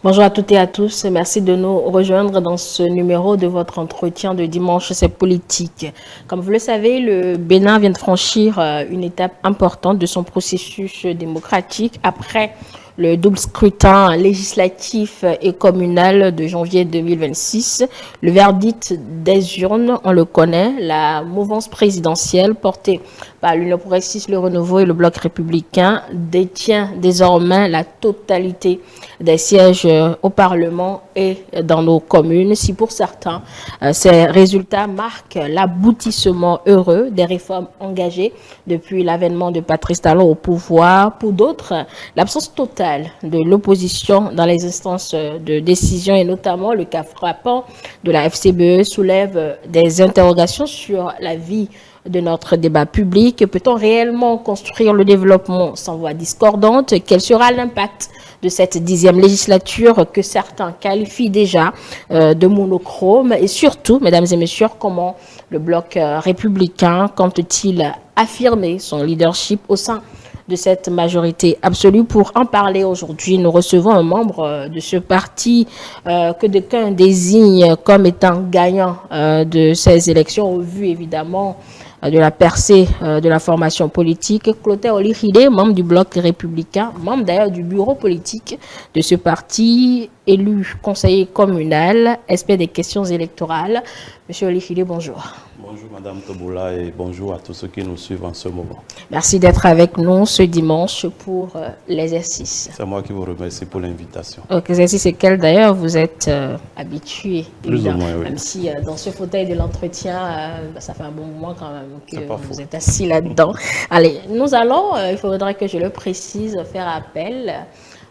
Bonjour à toutes et à tous. Merci de nous rejoindre dans ce numéro de votre entretien de dimanche, c'est politique. Comme vous le savez, le Bénin vient de franchir une étape importante de son processus démocratique après le double scrutin législatif et communal de janvier 2026. Le verdict des urnes, on le connaît, la mouvance présidentielle portée par l'Union progressiste, le Renouveau et le Bloc républicain détient désormais la totalité des sièges au Parlement et dans nos communes. Si pour certains, ces résultats marquent l'aboutissement heureux des réformes engagées depuis l'avènement de Patrice Talon au pouvoir, pour d'autres, l'absence totale de l'opposition dans les instances de décision et notamment le cas frappant de la FCBE soulève des interrogations sur la vie de notre débat public. Peut-on réellement construire le développement sans voix discordante? Quel sera l'impact de cette 10e législature que certains qualifient déjà de monochrome? Et surtout, mesdames et messieurs, comment le bloc républicain compte-t-il affirmer son leadership au sein de cette majorité absolue? Pour en parler aujourd'hui, nous recevons un membre de ce parti que d'aucuns désignent comme étant gagnant de ces élections, au vu évidemment de la percée de la formation politique. Clotaire Olihide, membre du bloc républicain, membre d'ailleurs du bureau politique de ce parti, élu conseiller communal, expert des questions électorales. Monsieur Olihide, bonjour. Bonjour Madame Toboula et bonjour à tous ceux qui nous suivent en ce moment. Merci d'être avec nous ce dimanche pour l'exercice. C'est moi qui vous remercie pour l'invitation. L'exercice auquel d'ailleurs vous êtes habitué. Plus ou moins, oui. Même si dans ce fauteuil de l'entretien, ça fait un bon moment quand même que vous êtes assis là-dedans. Allez, nous allons, il faudrait que je le précise, faire appel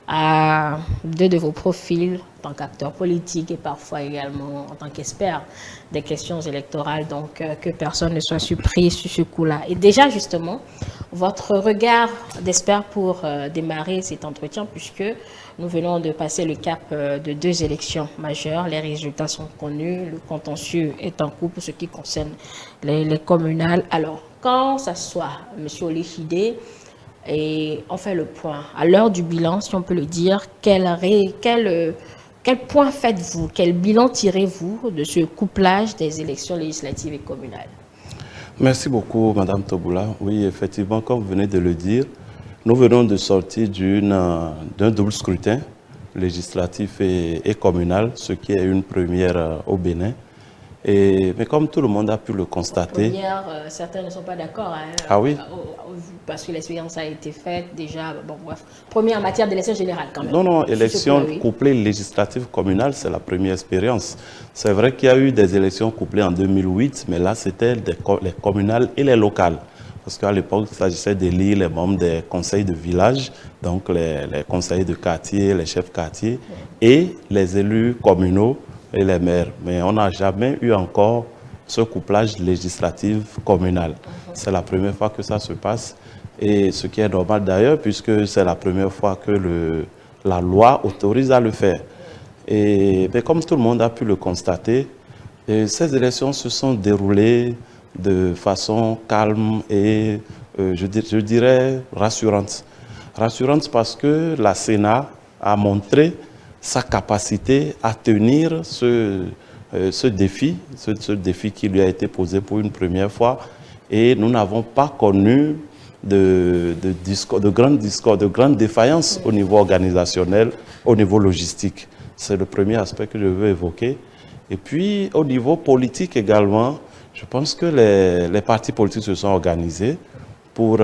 à deux de vos profils en tant qu'acteur politique et parfois également en tant qu'expert des questions électorales, donc que personne ne soit surpris sur ce coup-là. Et déjà justement, votre regard d'expert pour démarrer cet entretien, puisque nous venons de passer le cap de 2 élections majeures, les résultats sont connus, le contentieux est en cours pour ce qui concerne les communales. Alors, quand ça soit M. Olihide, et on fait le point. À l'heure du bilan, si on peut le dire, quel point faites-vous, quel bilan tirez-vous de ce couplage des élections législatives et communales? Merci beaucoup Madame Toboula. Oui, effectivement, comme vous venez de le dire, nous venons de sortir d'un double scrutin législatif et communal, ce qui est une première au Bénin. Mais comme tout le monde a pu le constater... Première, certains ne sont pas d'accord. Hein, ah oui parce que l'expérience a été faite déjà. Bon, bref. Première en matière d'élection générale quand même. Non, élection couplée législative communale, c'est la première expérience. C'est vrai qu'il y a eu des élections couplées en 2008, mais là, c'était les communales et les locales. Parce qu'à l'époque, il s'agissait d'élire les membres des conseils de village, donc les conseillers de quartier, les chefs quartier, et les élus communaux et les maires. Mais on n'a jamais eu encore ce couplage législatif communal. C'est la première fois que ça se passe, et ce qui est normal d'ailleurs, puisque c'est la première fois que la loi autorise à le faire. Mais comme tout le monde a pu le constater, ces élections se sont déroulées de façon calme et, je dirais, rassurante. Rassurante parce que la Sénat a montré sa capacité à tenir ce défi qui lui a été posé pour une première fois. Et nous n'avons pas connu de grandes défaillances au niveau organisationnel, au niveau logistique. C'est le premier aspect que je veux évoquer. Et puis, au niveau politique également, je pense que les partis politiques se sont organisés pour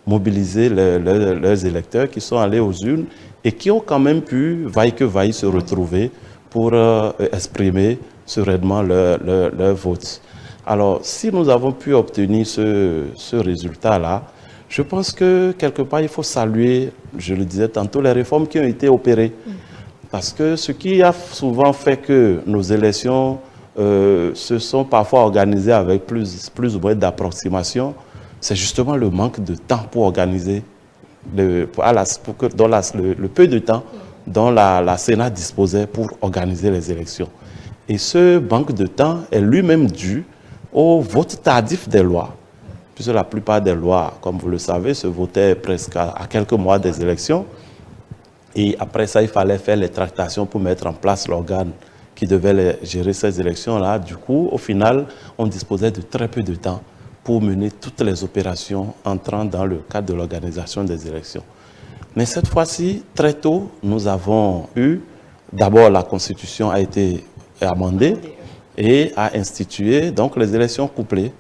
mobiliser leurs électeurs qui sont allés aux urnes et qui ont quand même pu, vaille que vaille, se retrouver pour exprimer sereinement leur vote. Alors, si nous avons pu obtenir ce résultat-là, je pense que quelque part, il faut saluer, je le disais tantôt, les réformes qui ont été opérées. Parce que ce qui a souvent fait que nos élections se sont parfois organisées avec plus ou moins d'approximation, c'est justement le manque de temps pour organiser, le peu de temps dont la Sénat disposait pour organiser les élections. Et ce manque de temps est lui-même dû au vote tardif des lois. Puisque la plupart des lois, comme vous le savez, se votaient presque à quelques mois des élections. Et après ça, il fallait faire les tractations pour mettre en place l'organe qui devait gérer ces élections-là. Du coup, au final, on disposait de très peu de temps pour mener toutes les opérations entrant dans le cadre de l'organisation des élections. Mais cette fois-ci, très tôt, nous avons eu, d'abord la Constitution a été amendée et a institué donc les élections couplées,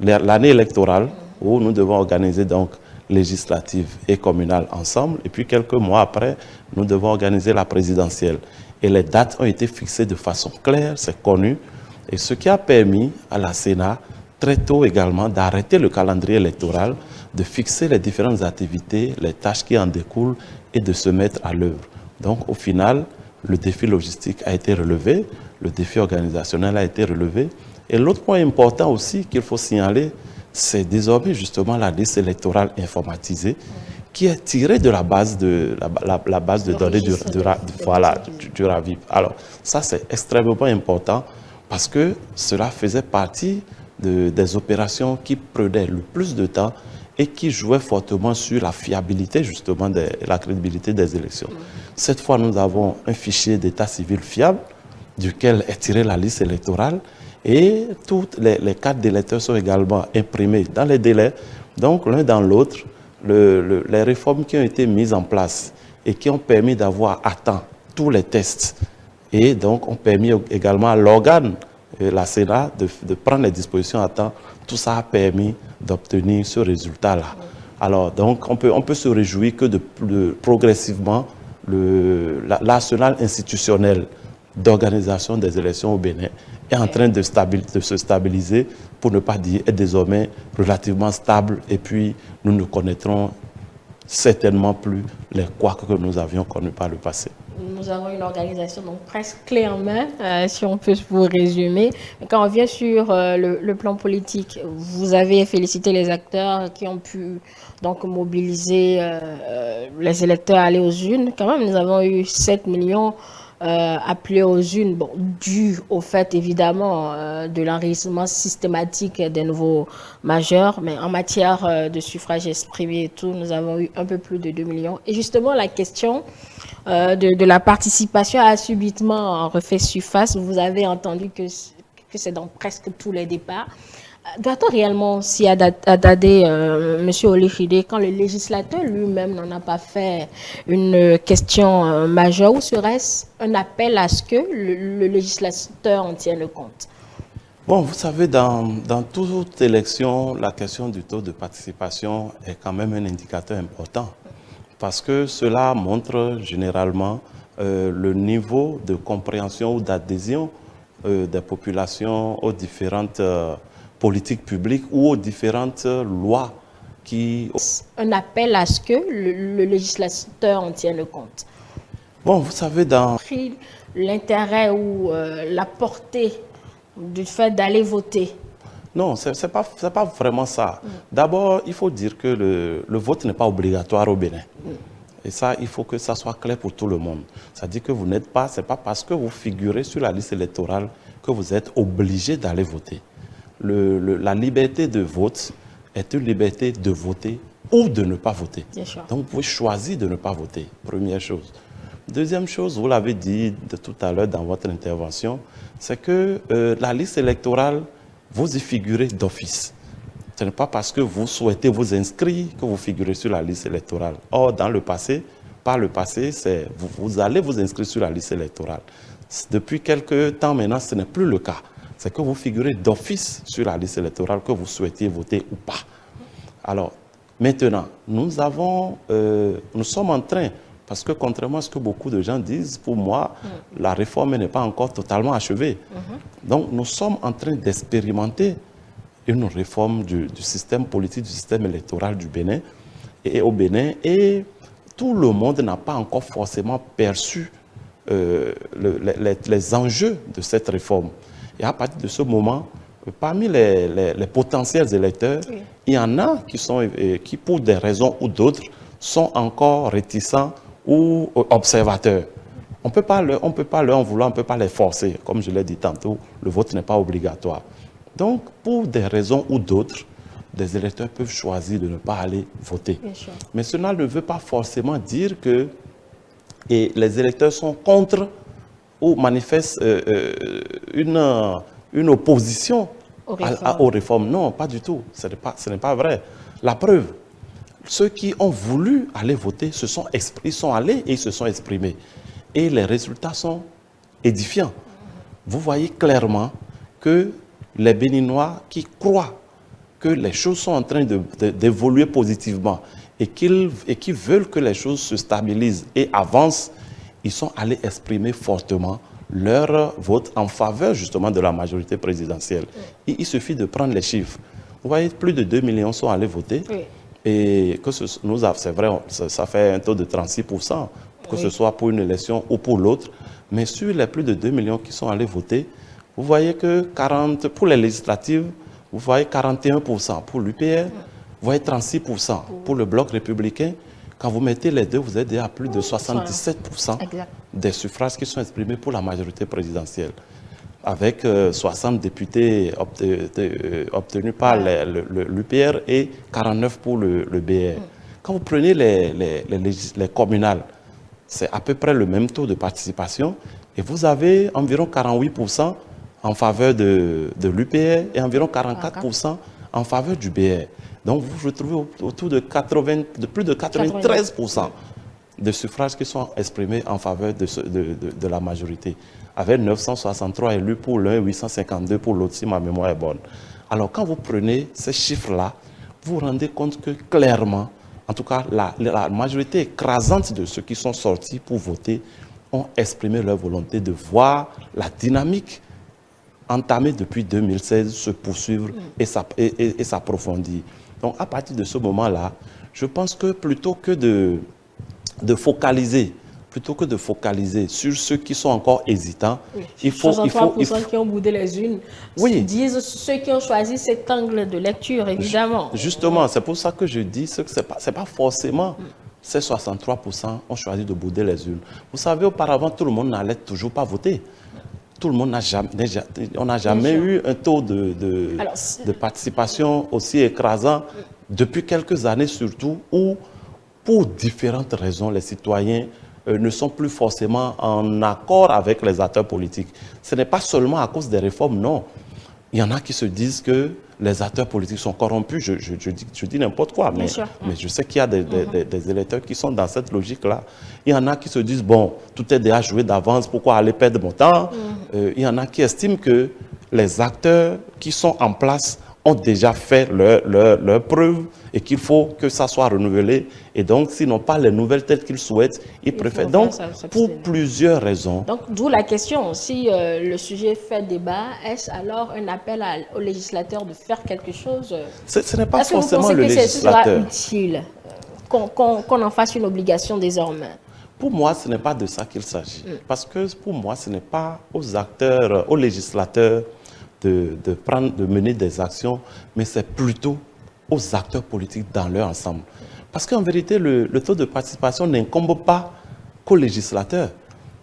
l'année électorale où nous devons organiser donc législatives et communales ensemble. Et puis quelques mois après, nous devons organiser la présidentielle. Et les dates ont été fixées de façon claire, c'est connu. Et ce qui a permis à la Sénat, très tôt également, d'arrêter le calendrier électoral, de fixer les différentes activités, les tâches qui en découlent et de se mettre à l'œuvre. Donc au final, le défi logistique a été relevé, le défi organisationnel a été relevé. Et l'autre point important aussi qu'il faut signaler, c'est désormais justement la liste électorale informatisée qui est tirée de la base de, la base de données du RAVIP. Alors ça c'est extrêmement important parce que cela faisait partie des opérations qui prenaient le plus de temps et qui jouaient fortement sur la fiabilité justement de la crédibilité des élections. Cette fois, nous avons un fichier d'état civil fiable duquel est tirée la liste électorale et toutes les cartes d'électeurs sont également imprimées dans les délais. Donc, l'un dans l'autre, les réformes qui ont été mises en place et qui ont permis d'avoir à temps tous les tests et donc ont permis également à l'organe, la Sénat, de prendre les dispositions à temps. Tout ça a permis d'obtenir ce résultat-là. Alors, donc, on peut se réjouir que progressivement, l'arsenal institutionnel d'organisation des élections au Bénin est en train de se stabiliser, pour ne pas dire est désormais relativement stable, et puis nous ne connaîtrons certainement plus les couacs que nous avions connus par le passé. Nous avons une organisation donc presque clé en main, si on peut vous résumer. Mais quand on vient sur le plan politique, vous avez félicité les acteurs qui ont pu donc mobiliser les électeurs à aller aux urnes. Quand même, nous avons eu 7 millions appelés aux urnes, bon, dû au fait évidemment de l'enregistrement systématique des nouveaux majeurs, mais en matière de suffrage exprimé et tout, nous avons eu un peu plus de 2 millions. Et justement, la question de la participation a subitement refait surface. Vous avez entendu que c'est dans presque tous les départs. Doit-on réellement s'y adapter, M. Olifide, quand le législateur lui-même n'en a pas fait une question majeure, ou serait-ce un appel à ce que le législateur en tienne compte? Bon, vous savez, dans toute élection, la question du taux de participation est quand même un indicateur important parce que cela montre généralement le niveau de compréhension ou d'adhésion des populations aux différentes politiques publiques ou aux différentes lois qui... Un appel à ce que le législateur en tienne compte. Bon, vous savez, dans... L'intérêt ou la portée du fait d'aller voter. Non, ce n'est pas vraiment ça. D'abord, il faut dire que le vote n'est pas obligatoire au Bénin. Et ça, il faut que ça soit clair pour tout le monde. C'est-à-dire que vous n'êtes pas, ce n'est pas parce que vous figurez sur la liste électorale que vous êtes obligé d'aller voter. La liberté de vote est une liberté de voter ou de ne pas voter. Donc, vous pouvez choisir de ne pas voter, première chose. Deuxième chose, vous l'avez dit tout à l'heure dans votre intervention, c'est que la liste électorale, vous y figurez d'office. Ce n'est pas parce que vous souhaitez vous inscrire que vous figurez sur la liste électorale. Or, dans le passé, par le passé, vous allez vous inscrire sur la liste électorale. Depuis quelques temps maintenant, ce n'est plus le cas. C'est que vous figurez d'office sur la liste électorale que vous souhaitiez voter ou pas. Alors, maintenant, nous sommes en train, parce que contrairement à ce que beaucoup de gens disent, pour moi, la réforme n'est pas encore totalement achevée. Donc, nous sommes en train d'expérimenter une réforme du système politique, du système électoral du Bénin et au Bénin. Et tout le monde n'a pas encore forcément perçu les enjeux de cette réforme. Et à partir de ce moment, parmi les potentiels électeurs, il y en a qui, pour des raisons ou d'autres, sont encore réticents ou observateurs. On ne peut pas leur en vouloir, on ne peut pas les forcer. Comme je l'ai dit tantôt, le vote n'est pas obligatoire. Donc, pour des raisons ou d'autres, des électeurs peuvent choisir de ne pas aller voter. Mais cela ne veut pas forcément dire que et les électeurs sont contre ou manifestent une opposition aux réformes. Non, pas du tout. Ce n'est pas vrai. La preuve, ceux qui ont voulu aller voter, ils sont allés et ils se sont exprimés. Et les résultats sont édifiants. Vous voyez clairement que les Béninois qui croient que les choses sont en train d'évoluer positivement et qui veulent que les choses se stabilisent et avancent, ils sont allés exprimer fortement leur vote en faveur justement de la majorité présidentielle. Et il suffit de prendre les chiffres. Vous voyez, plus de 2 millions sont allés voter. Oui. Et c'est vrai, ça fait un taux de 36%, que ce soit pour une élection ou pour l'autre. Mais sur les plus de 2 millions qui sont allés voter, vous voyez que pour les législatives, vous voyez 41% pour l'UPR, vous voyez 36% pour le Bloc républicain. Quand vous mettez les deux, vous êtes à plus de 77% des suffrages qui sont exprimés pour la majorité présidentielle, avec 60 députés obtenus par l'UPR et 49 pour le BR. Quand vous prenez les communales, c'est à peu près le même taux de participation et vous avez environ 48% en faveur de l'UPR et environ 44% en faveur du BR. Donc vous vous retrouvez autour de plus de 93% de suffrages qui sont exprimés en faveur de la majorité, avec 963 élus pour l'un et 852 pour l'autre, si ma mémoire est bonne. Alors quand vous prenez ces chiffres-là, vous vous rendez compte que clairement, en tout cas la majorité écrasante de ceux qui sont sortis pour voter ont exprimé leur volonté de voir la dynamique entamée depuis 2016 se poursuivre et s'approfondir. Donc à partir de ce moment-là, je pense que plutôt que de focaliser sur ceux qui sont encore hésitants, il faut 63% qui ont boudé les urnes, disent ceux qui ont choisi cet angle de lecture, évidemment. Justement, c'est pour ça que je dis que ce n'est pas forcément ces 63% ont choisi de bouder les urnes. Vous savez, auparavant, tout le monde n'allait toujours pas voter. Tout le monde n'a jamais eu un taux de participation aussi écrasant depuis quelques années surtout, où pour différentes raisons, les citoyens ne sont plus forcément en accord avec les acteurs politiques. Ce n'est pas seulement à cause des réformes, non. Il y en a qui se disent que les acteurs politiques sont corrompus. Je dis n'importe quoi, mais je sais qu'il y a des électeurs qui sont dans cette logique-là. Il y en a qui se disent, bon, tout est déjà joué d'avance, pourquoi aller perdre mon temps? Il y en a qui estiment que les acteurs qui sont en place ont déjà fait leur preuve et qu'il faut que ça soit renouvelé. Et donc, s'ils n'ont pas les nouvelles telles qu'ils souhaitent, ils préfèrent. Donc, pour plusieurs raisons. Donc, d'où la question. Si le sujet fait débat, est-ce alors un appel aux législateurs de faire quelque chose? Ce n'est pas forcément le législateur. Est-ce que vous pensez que ce sera utile qu'on en fasse une obligation désormais? Pour moi, ce n'est pas de ça qu'il s'agit. Parce que pour moi, ce n'est pas aux acteurs, aux législateurs de mener des actions, mais c'est plutôt aux acteurs politiques dans leur ensemble. Parce qu'en vérité, le taux de participation n'incombe pas qu'aux législateurs.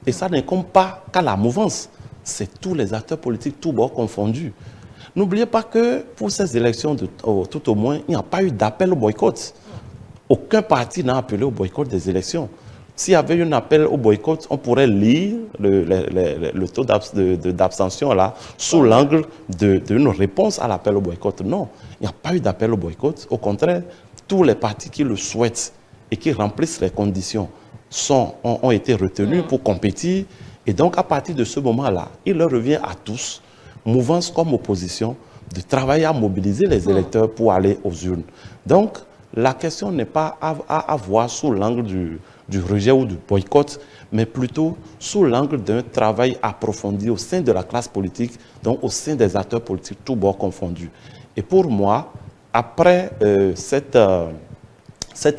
Et ça n'incombe pas qu'à la mouvance. C'est tous les acteurs politiques, tous bords confondus. N'oubliez pas que pour ces élections, tout au moins, il n'y a pas eu d'appel au boycott. Aucun parti n'a appelé au boycott des élections. S'il y avait eu un appel au boycott, on pourrait lire le taux d'abstention là sous l'angle d'une réponse à l'appel au boycott. Non, il n'y a pas eu d'appel au boycott. Au contraire, tous les partis qui le souhaitent et qui remplissent les conditions ont été retenus pour compétir. Et donc, à partir de ce moment-là, il leur revient à tous, mouvance comme opposition, de travailler à mobiliser les électeurs pour aller aux urnes. Donc, la question n'est pas à voir sous l'angle du rejet ou du boycott, mais plutôt sous l'angle d'un travail approfondi au sein de la classe politique, donc au sein des acteurs politiques, tous bords confondus. Et pour moi, après cette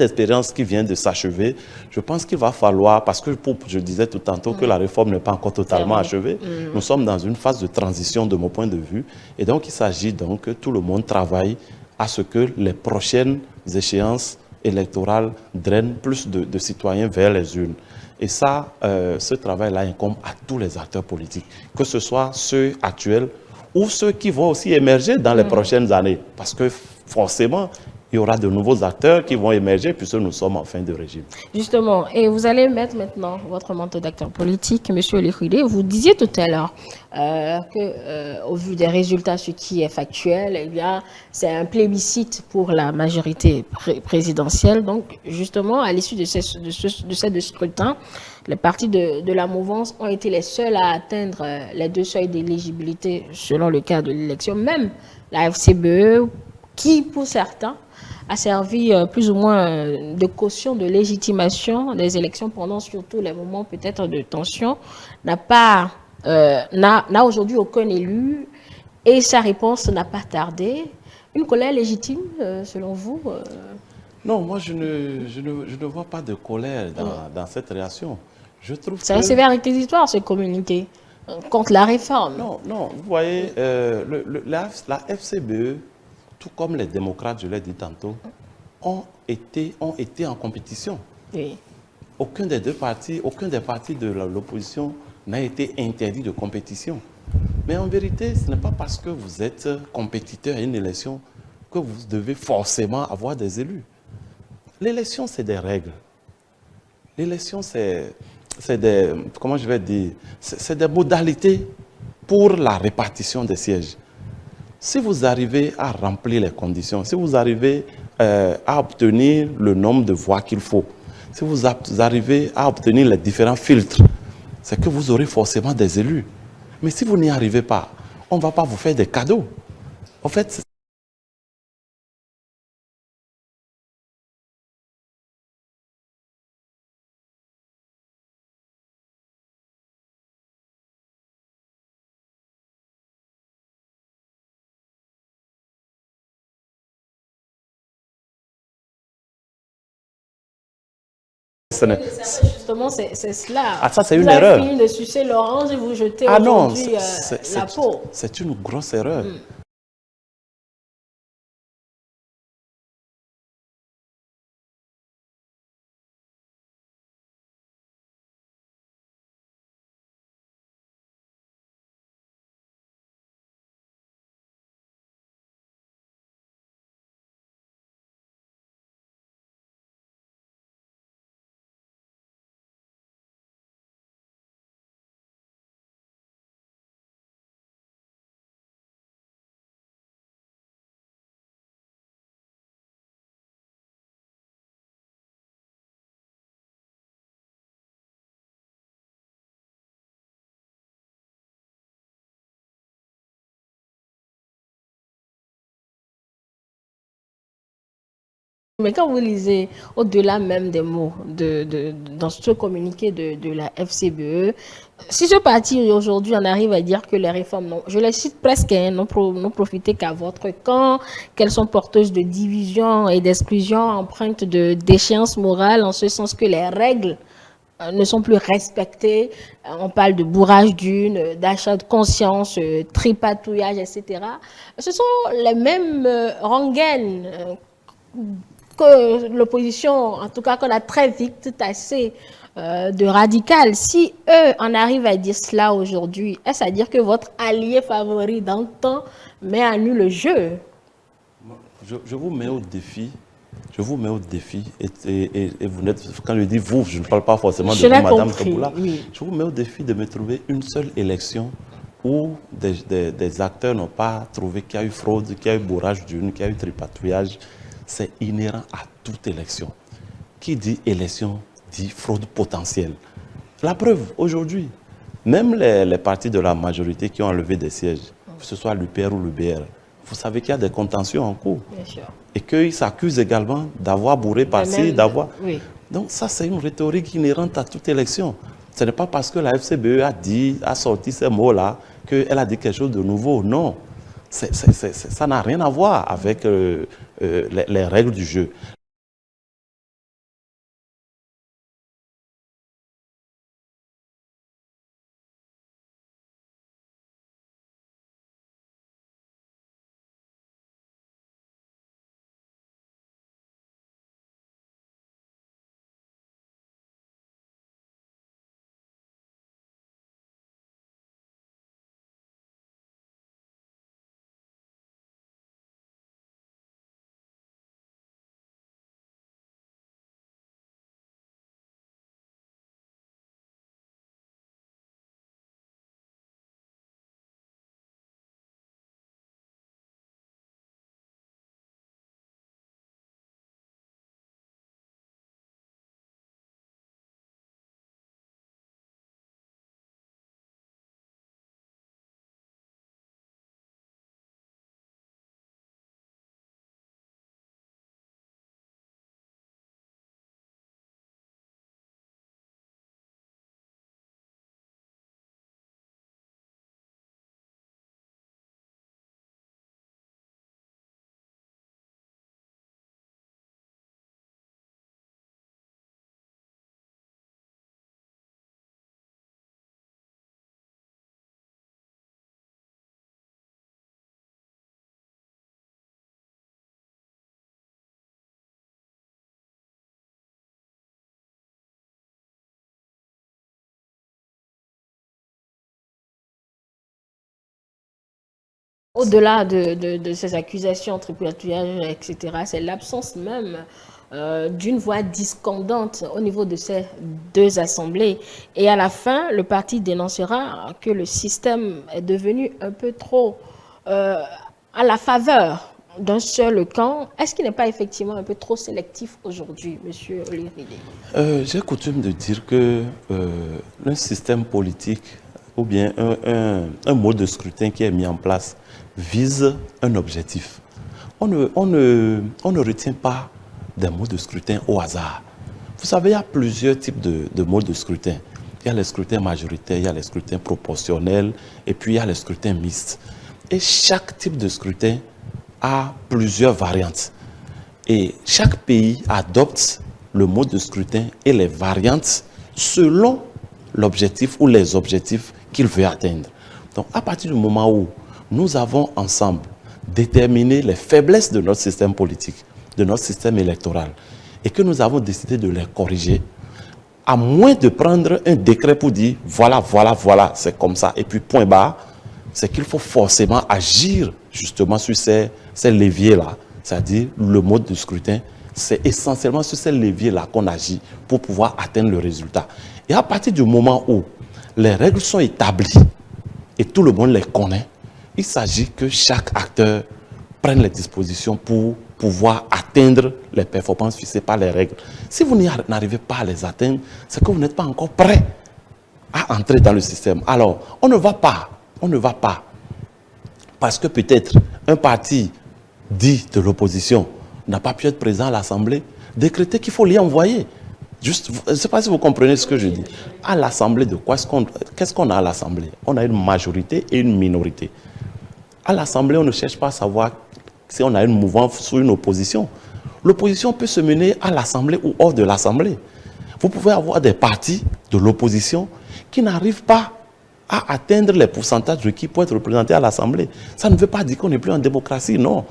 expérience qui vient de s'achever, je pense qu'il va falloir, parce que je disais tout tantôt que la réforme n'est pas encore totalement achevée, nous sommes dans une phase de transition de mon point de vue, et donc il s'agit donc que tout le monde travaille à ce que les prochaines échéances électorales drainent plus de citoyens vers les urnes. Et ça, ce travail-là incombe à tous les acteurs politiques, que ce soit ceux actuels ou ceux qui vont aussi émerger dans les prochaines années. Parce que forcément, Il y aura de nouveaux acteurs qui vont émerger puisque nous sommes en fin de régime. Justement, et vous allez mettre maintenant votre manteau d'acteur politique, Monsieur Lékhouidé. Vous disiez tout à l'heure au vu des résultats, ce qui est factuel, eh bien, c'est un plébiscite pour la majorité présidentielle. Donc, justement, à l'issue de ces scrutins, les partis de la mouvance ont été les seuls à atteindre les 2 seuils d'éligibilité selon le cas de l'élection. Même la FCBE, qui, pour certains, a servi plus ou moins de caution de légitimation des élections pendant surtout les moments peut-être de tension, n'a aujourd'hui aucun élu et sa réponse n'a pas tardé. Une colère légitime, selon vous Non, moi je ne vois pas de colère dans cette réaction. Je trouve C'est que... un sévère réquisitoire, ce communiqué, contre la réforme. Non, non, vous voyez, la FCBE, tout comme les démocrates, je l'ai dit tantôt, ont été en compétition. Oui. Aucun des partis de l'opposition n'a été interdit de compétition. Mais en vérité, ce n'est pas parce que vous êtes compétiteur à une élection que vous devez forcément avoir des élus. L'élection, c'est des règles. L'élection, c'est des, comment je vais dire, c'est des modalités pour la répartition des sièges. Si vous arrivez à remplir les conditions, si vous arrivez à obtenir le nombre de voix qu'il faut, si vous arrivez à obtenir les différents filtres, c'est que vous aurez forcément des élus. Mais si vous n'y arrivez pas, on ne va pas vous faire des cadeaux. En fait, Justement, c'est cela. ah, ça c'est Vous une avez erreur. fini de sucer l'orange et vous jetez Ah non, aujourd'hui la peau. c'est une grosse erreur. Mais quand vous lisez au-delà même des mots dans ce communiqué de la FCBE, si ce parti aujourd'hui en arrive à dire que les réformes, je les cite presque, hein, n'ont profité qu'à votre camp, qu'elles sont porteuses de division et d'exclusion, empreintes de déchéance morale, en ce sens que les règles ne sont plus respectées. On parle de bourrage d'une, d'achat de conscience, tripatouillage, etc. Ce sont les mêmes rengaines que l'opposition, en tout cas qu'on a très vite tassé de radical. Si eux en arrivent à dire cela aujourd'hui, est-ce à dire que votre allié favori d'antan met à nu le jeu? Je vous mets au défi. Je vous mets au défi. Et vous n'êtes, quand je dis vous, je ne parle pas forcément de vous, Madame Kaboula. Oui. Je vous mets au défi de me trouver une seule élection où des acteurs n'ont pas trouvé qu'il y a eu fraude, qu'il y a eu bourrage d'une, qu'il y a eu tripatouillage. C'est inhérent à toute élection. Qui dit élection dit fraude potentielle. La preuve, aujourd'hui, même les partis de la majorité qui ont enlevé des sièges, que ce soit l'UPR ou l'UBR, vous savez qu'il y a des contentions en cours. Bien sûr. Et qu'ils s'accusent également d'avoir bourré par-ci, d'avoir... Oui. Donc ça, c'est une rhétorique inhérente à toute élection. Ce n'est pas parce que la FCBE a sorti ces mots-là qu'elle a dit quelque chose de nouveau. Non. Ça n'a rien à voir avec les règles du jeu. Au-delà de ces accusations, tripatouillage, etc., c'est l'absence même d'une voix discordante au niveau de ces deux assemblées. Et à la fin, le parti dénoncera que le système est devenu un peu trop à la faveur d'un seul camp. Est-ce qu'il n'est pas effectivement un peu trop sélectif aujourd'hui, monsieur Oliride? J'ai coutume de dire que un système politique ou bien un mode de scrutin qui est mis en place vise un objectif. On ne retient pas des modes de scrutin au hasard. Vous savez, il y a plusieurs types de modes de scrutin. Il y a les scrutins majoritaires, il y a les scrutins proportionnels et puis il y a les scrutins mixtes. Et chaque type de scrutin a plusieurs variantes. Et chaque pays adopte le mode de scrutin et les variantes selon l'objectif ou les objectifs qu'il veut atteindre. Donc, à partir du moment où nous avons ensemble déterminé les faiblesses de notre système politique, de notre système électoral, et que nous avons décidé de les corriger, à moins de prendre un décret pour dire voilà, voilà, voilà, c'est comme ça, et puis point barre, c'est qu'il faut forcément agir justement sur ces leviers-là, c'est-à-dire le mode de scrutin. C'est essentiellement sur ces leviers-là qu'on agit pour pouvoir atteindre le résultat. Et à partir du moment où les règles sont établies et tout le monde les connaît, il s'agit que chaque acteur prenne les dispositions pour pouvoir atteindre les performances fixées par les règles. Si vous n'arrivez pas à les atteindre, c'est que vous n'êtes pas encore prêt à entrer dans le système. Alors, on ne va pas, parce que peut-être un parti dit de l'opposition n'a pas pu être présent à l'Assemblée, décréter qu'il faut l'y envoyer. Juste, je ne sais pas si vous comprenez ce que je dis. À l'Assemblée de quoi? Qu'est-ce qu'on a à l'Assemblée? On a une majorité et une minorité. À l'Assemblée, on ne cherche pas à savoir si on a une mouvance ou une opposition. L'opposition peut se mener à l'Assemblée ou hors de l'Assemblée. Vous pouvez avoir des partis de l'opposition qui n'arrivent pas à atteindre les pourcentages requis pour être représentés à l'Assemblée. Ça ne veut pas dire qu'on n'est plus en démocratie, non.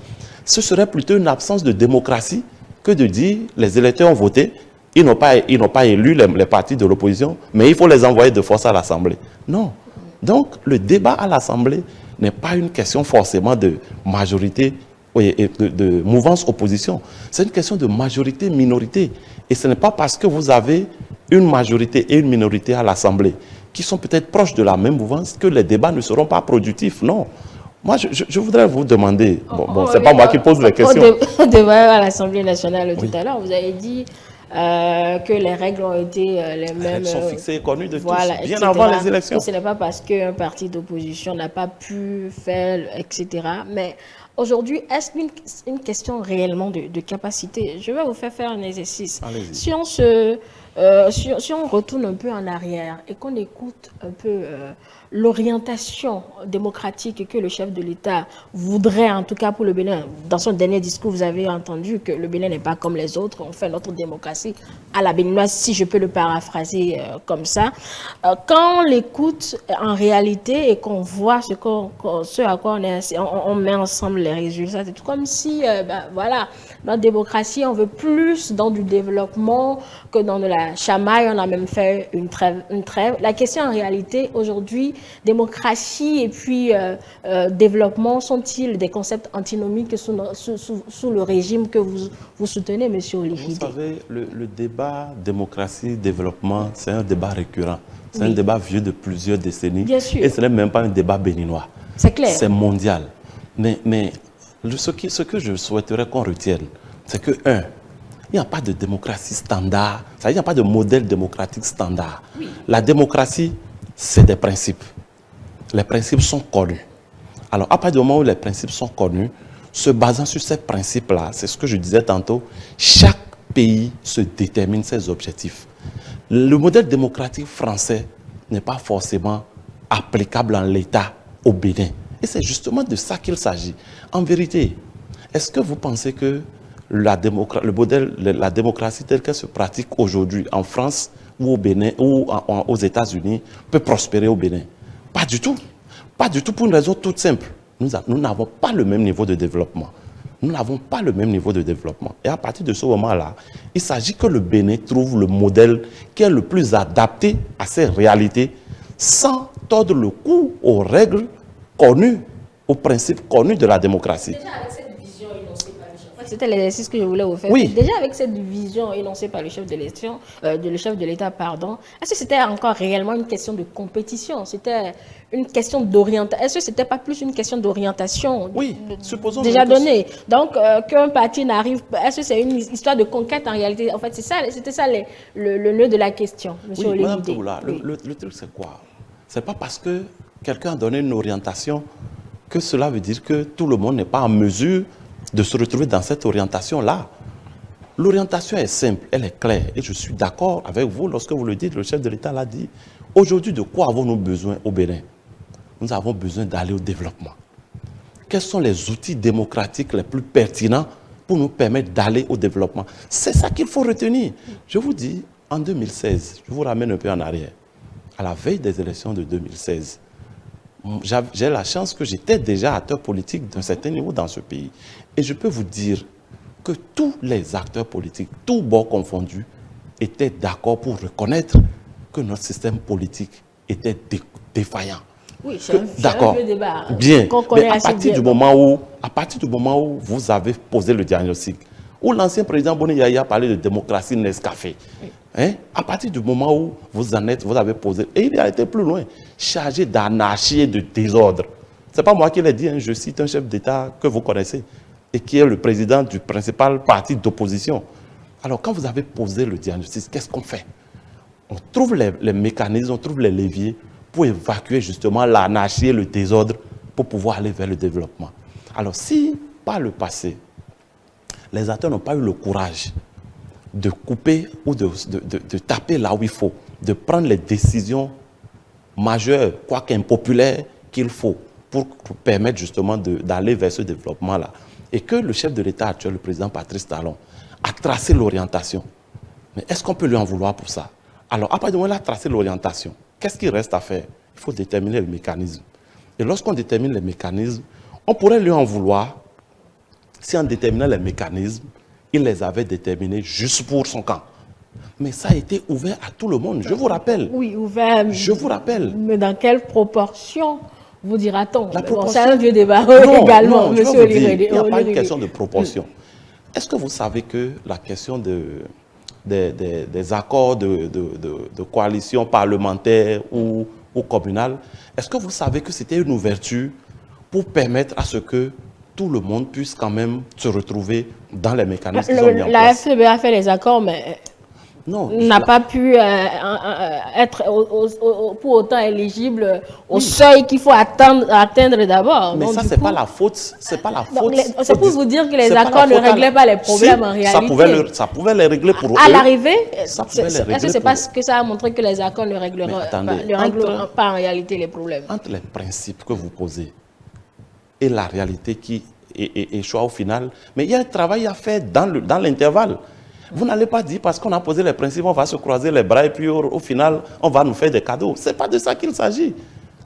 Ce serait plutôt une absence de démocratie que de dire les électeurs ont voté, ils n'ont pas élu les partis de l'opposition, mais il faut les envoyer de force à l'Assemblée. Non. Donc, le débat à l'Assemblée n'est pas une question forcément de majorité et de mouvance opposition. C'est une question de majorité-minorité. Et ce n'est pas parce que vous avez une majorité et une minorité à l'Assemblée qui sont peut-être proches de la même mouvance que les débats ne seront pas productifs. Non. Moi, je voudrais vous demander, c'est pas moi qui pose les questions. Au débat à l'Assemblée nationale tout à l'heure, vous avez dit que les règles ont été les mêmes. Elles sont fixées et connues de voilà, tous, bien avant les élections. Et ce n'est pas parce qu'un parti d'opposition n'a pas pu faire, etc. Mais aujourd'hui, est-ce une question réellement de capacité? Je vais vous faire un exercice. Si on si on retourne un peu en arrière et qu'on écoute un peu l'orientation démocratique que le chef de l'État voudrait, en tout cas pour le Bénin. Dans son dernier discours, vous avez entendu que le Bénin n'est pas comme les autres, on fait notre démocratie à la béninoise, si je peux le paraphraser comme ça. Quand on l'écoute en réalité et qu'on voit ce à quoi on met ensemble les résultats, c'est comme si, voilà, dans la démocratie, on veut plus dans du développement que dans de la chamaille. On a même fait une trêve. La question en réalité, aujourd'hui, démocratie et puis développement sont-ils des concepts antinomiques sous le régime que vous soutenez, M. Olivier? Vous savez, le débat démocratie-développement, c'est un débat récurrent. C'est un débat vieux de plusieurs décennies. Bien sûr. Et ce n'est même pas un débat béninois. C'est clair. C'est mondial. Mais ce que je souhaiterais qu'on retienne, c'est que, il n'y a pas de démocratie standard, il n'y a pas de modèle démocratique standard. Oui. La démocratie, c'est des principes. Les principes sont connus. Alors, à partir du moment où les principes sont connus, se basant sur ces principes-là, c'est ce que je disais tantôt, chaque pays se détermine ses objectifs. Le modèle démocratique français n'est pas forcément applicable en l'État au Bénin. Et c'est justement de ça qu'il s'agit. En vérité, est-ce que vous pensez que la démocratie telle qu'elle se pratique aujourd'hui en France ou au Bénin ou aux États-Unis peut prospérer au Bénin? Pas du tout. Pas du tout, pour une raison toute simple. Nous n'avons pas le même niveau de développement. Nous n'avons pas le même niveau de développement. Et à partir de ce moment-là, il s'agit que le Bénin trouve le modèle qui est le plus adapté à ces réalités sans tordre le cou aux règles connues aux principes connus de la démocratie. Déjà avec cette vision énoncée par le chef. C'était l'exercice que je voulais vous faire. Oui. Déjà avec cette vision énoncée par le chef de l'élection, le chef de l'État, pardon, est-ce que c'était encore réellement une question de compétition? C'était une question d'orientation. Est-ce que c'était pas plus une question d'orientation? Oui, supposons déjà donnée. Donc qu'un parti n'arrive pas. Est-ce que c'est une histoire de conquête en réalité? En fait, c'est ça, c'était ça le nœud de la question, monsieur oui, Madame Olivide. Toula, le truc c'est quoi? C'est pas parce que quelqu'un a donné une orientation que cela veut dire que tout le monde n'est pas en mesure de se retrouver dans cette orientation-là. L'orientation est simple, elle est claire. Et je suis d'accord avec vous lorsque vous le dites, le chef de l'État l'a dit. Aujourd'hui, de quoi avons-nous besoin au Bénin? Nous avons besoin d'aller au développement. Quels sont les outils démocratiques les plus pertinents pour nous permettre d'aller au développement? C'est ça qu'il faut retenir. Je vous dis, en 2016, je vous ramène un peu en arrière, à la veille des élections de 2016, j'ai la chance que j'étais déjà acteur politique d'un certain niveau dans ce pays. Et je peux vous dire que tous les acteurs politiques, tous bords confondus, étaient d'accord pour reconnaître que notre système politique était défaillant. Oui, c'est un vieux débat. Bien, mais à partir du moment où vous avez posé le diagnostic, où l'ancien président Boni Yaya a parlé de démocratie Nescafé, oui. Hein, à partir du moment où vous avez posé, et il a été plus loin, chargé d'anarchie et de désordre. Ce n'est pas moi qui l'ai dit, hein, je cite un chef d'État que vous connaissez, et qui est le président du principal parti d'opposition. Alors, quand vous avez posé le diagnostic, qu'est-ce qu'on fait? On trouve les mécanismes, on trouve les leviers pour évacuer justement l'anarchie et le désordre pour pouvoir aller vers le développement. Alors, si, par le passé, les acteurs n'ont pas eu le courage de couper ou de taper là où il faut, de prendre les décisions majeures, quoique impopulaires, qu'il faut pour permettre justement d'aller vers ce développement-là, et que le chef de l'État actuel, le président Patrice Talon, a tracé l'orientation. Mais est-ce qu'on peut lui en vouloir pour ça? Alors, à partir du moment où il a tracé l'orientation, qu'est-ce qu'il reste à faire? Il faut déterminer le mécanisme. Et lorsqu'on détermine les mécanismes, on pourrait lui en vouloir si en déterminant les mécanismes, il les avait déterminés juste pour son camp. Mais ça a été ouvert à tout le monde, je vous rappelle. Oui, ouvert. Je vous rappelle. Mais dans quelle proportion vous dira-t-on? Bon, c'est un vieux débat également, monsieur Olivier. Il n'y a pas une question de proportion. Est-ce que vous savez que la question des accords de coalition parlementaire ou communale, est-ce que vous savez que c'était une ouverture pour permettre à ce que tout le monde puisse quand même se retrouver dans les mécanismes qu'ils ont mis en la place? La FCB a fait les accords, mais n'a pas pu être pour autant éligible au seuil qu'il faut atteindre d'abord. Mais donc, ça, c'est pas la faute. C'est pas la faute. C'est pour vous dire que les accords ne réglaient pas les problèmes en réalité. Ça pouvait les régler pour eux. À l'arrivée, est-ce que c'est parce que ça a montré que les accords ne régleront pas en réalité les problèmes? Entre les principes que vous posez et la réalité qui échoue au final, mais il y a un travail à faire dans l'intervalle. Vous n'allez pas dire parce qu'on a posé les principes, on va se croiser les bras et puis au final, on va nous faire des cadeaux. Ce n'est pas de ça qu'il s'agit.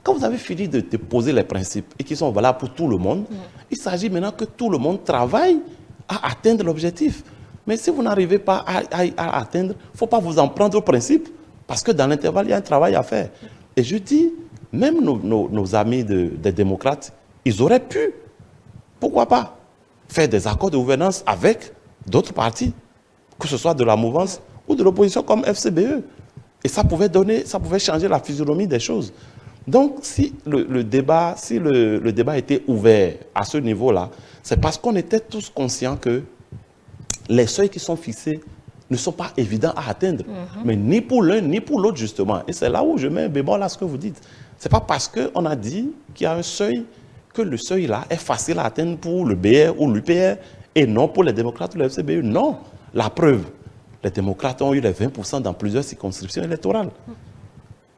Quand vous avez fini de poser les principes et qui sont valables pour tout le monde, il s'agit maintenant que tout le monde travaille à atteindre l'objectif. Mais si vous n'arrivez pas à atteindre, il ne faut pas vous en prendre aux principes parce que dans l'intervalle, il y a un travail à faire. Et je dis, même nos amis des démocrates, ils auraient pu, pourquoi pas, faire des accords de gouvernance avec d'autres partis, que ce soit de la mouvance ou de l'opposition comme FCBE. Et ça pouvait changer la physionomie des choses. Donc, si le débat était ouvert à ce niveau-là, c'est parce qu'on était tous conscients que les seuils qui sont fixés ne sont pas évidents à atteindre. Mais ni pour l'un, ni pour l'autre, justement. Et c'est là où je mets un bémol à ce que vous dites. Ce n'est pas parce qu'on a dit qu'il y a un seuil que le seuil-là est facile à atteindre pour le BR ou l'UPR et non pour les démocrates ou le FCBE. Non. La preuve, les démocrates ont eu les 20% dans plusieurs circonscriptions électorales.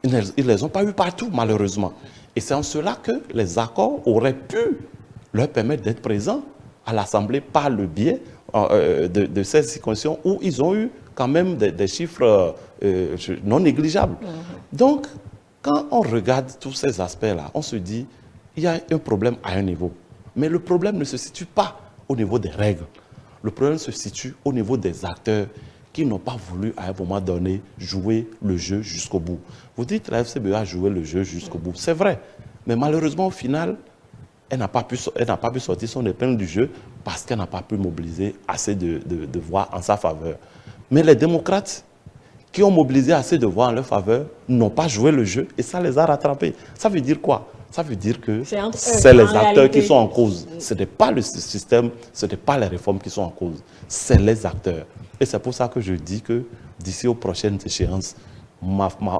Ils ne les ont pas eu partout, malheureusement. Et c'est en cela que les accords auraient pu leur permettre d'être présents à l'Assemblée par le biais de ces circonscriptions où ils ont eu quand même des chiffres non négligeables. Donc, quand on regarde tous ces aspects-là, on se dit il y a un problème à un niveau. Mais le problème ne se situe pas au niveau des règles. Le problème se situe au niveau des acteurs qui n'ont pas voulu, à un moment donné, jouer le jeu jusqu'au bout. Vous dites que la FCBE a joué le jeu jusqu'au bout. C'est vrai. Mais malheureusement, au final, elle n'a pas pu sortir son épingle du jeu parce qu'elle n'a pas pu mobiliser assez de voix en sa faveur. Mais les démocrates qui ont mobilisé assez de voix en leur faveur n'ont pas joué le jeu et ça les a rattrapés. Ça veut dire quoi? Ça veut dire que c'est les acteurs qui sont en cause. Ce n'est pas le système, ce n'est pas les réformes qui sont en cause. C'est les acteurs. Et c'est pour ça que je dis que d'ici aux prochaines échéances,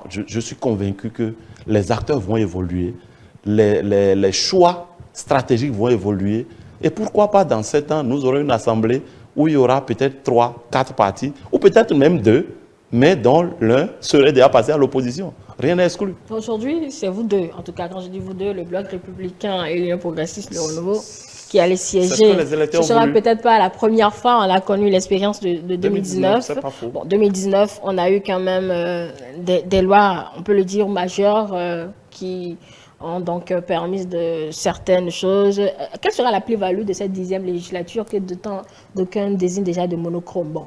je suis convaincu que les acteurs vont évoluer, les choix stratégiques vont évoluer. Et pourquoi pas dans 7 ans, nous aurons une assemblée où il y aura peut-être 3, 4 partis, ou peut-être même 2, mais dont l'un serait déjà passé à l'opposition. Rien n'est exclu. Aujourd'hui, c'est vous deux. En tout cas, quand je dis vous deux, le Bloc républicain et l'Union progressiste, le Renouveau, qui allait siéger. Ce ne sera peut-être pas la première fois. On a connu l'expérience de 2019. C'est pas faux. Bon, 2019, on a eu quand même des lois, on peut le dire, majeures qui ont donc permis de certaines choses. Quelle sera la plus-value de cette 10e législature que d'aucuns désignent déjà de monochrome? Bon,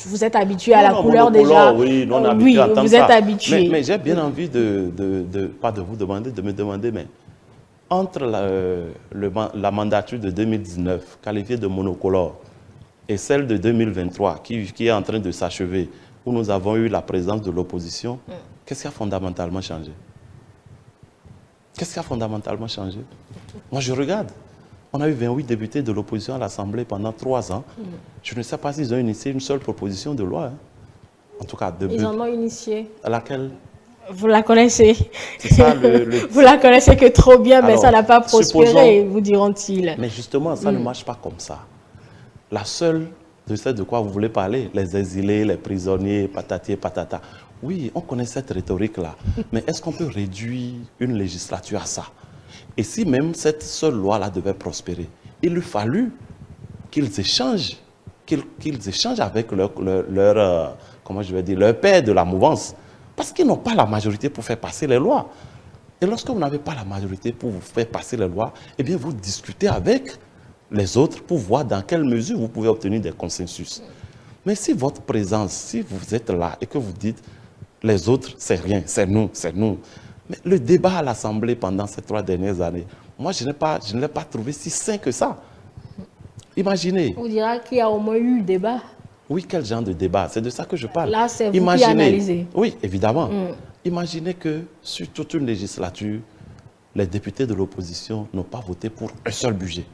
vous êtes habitué à la couleur déjà. Oui, on est habitué à entendre vous ça. êtes habitué. Mais j'ai bien envie pas de vous demander, de me demander, mais entre la mandature de 2019, qualifiée de monocolore, et celle de 2023, qui est en train de s'achever, où nous avons eu la présence de l'opposition, qu'est-ce qui a fondamentalement changé? Qu'est-ce qui a fondamentalement changé? Moi, je regarde. On a eu 28 députés de l'opposition à l'Assemblée pendant 3 ans. Je ne sais pas s'ils ont initié une seule proposition de loi. Hein. En tout cas, ils en ont initié. À laquelle? Vous la connaissez. Ça, vous la connaissez que trop bien, mais ça n'a pas prospéré, vous diront-ils. Mais justement, ça ne marche pas comme ça. La seule, je sais de quoi vous voulez parler, les exilés, les prisonniers, patati et patata. Oui, on connaît cette rhétorique-là. Mais est-ce qu'on peut réduire une législature à ça? Et si même cette seule loi-là devait prospérer, il eût fallu qu'ils échangent, avec leur père de la mouvance. Parce qu'ils n'ont pas la majorité pour faire passer les lois. Et lorsque vous n'avez pas la majorité pour vous faire passer les lois, eh bien vous discutez avec les autres pour voir dans quelle mesure vous pouvez obtenir des consensus. Mais si votre présence, si vous êtes là et que vous dites les autres, c'est rien, c'est nous, c'est nous. Mais le débat à l'Assemblée pendant ces 3 dernières années, moi je ne l'ai pas trouvé si sain que ça. Imaginez. On dira qu'il y a au moins eu débat. Oui, quel genre de débat? C'est de ça que je parle. Là, c'est vous qui analysez. Oui, évidemment. Imaginez que sur toute une législature, les députés de l'opposition n'ont pas voté pour un seul budget.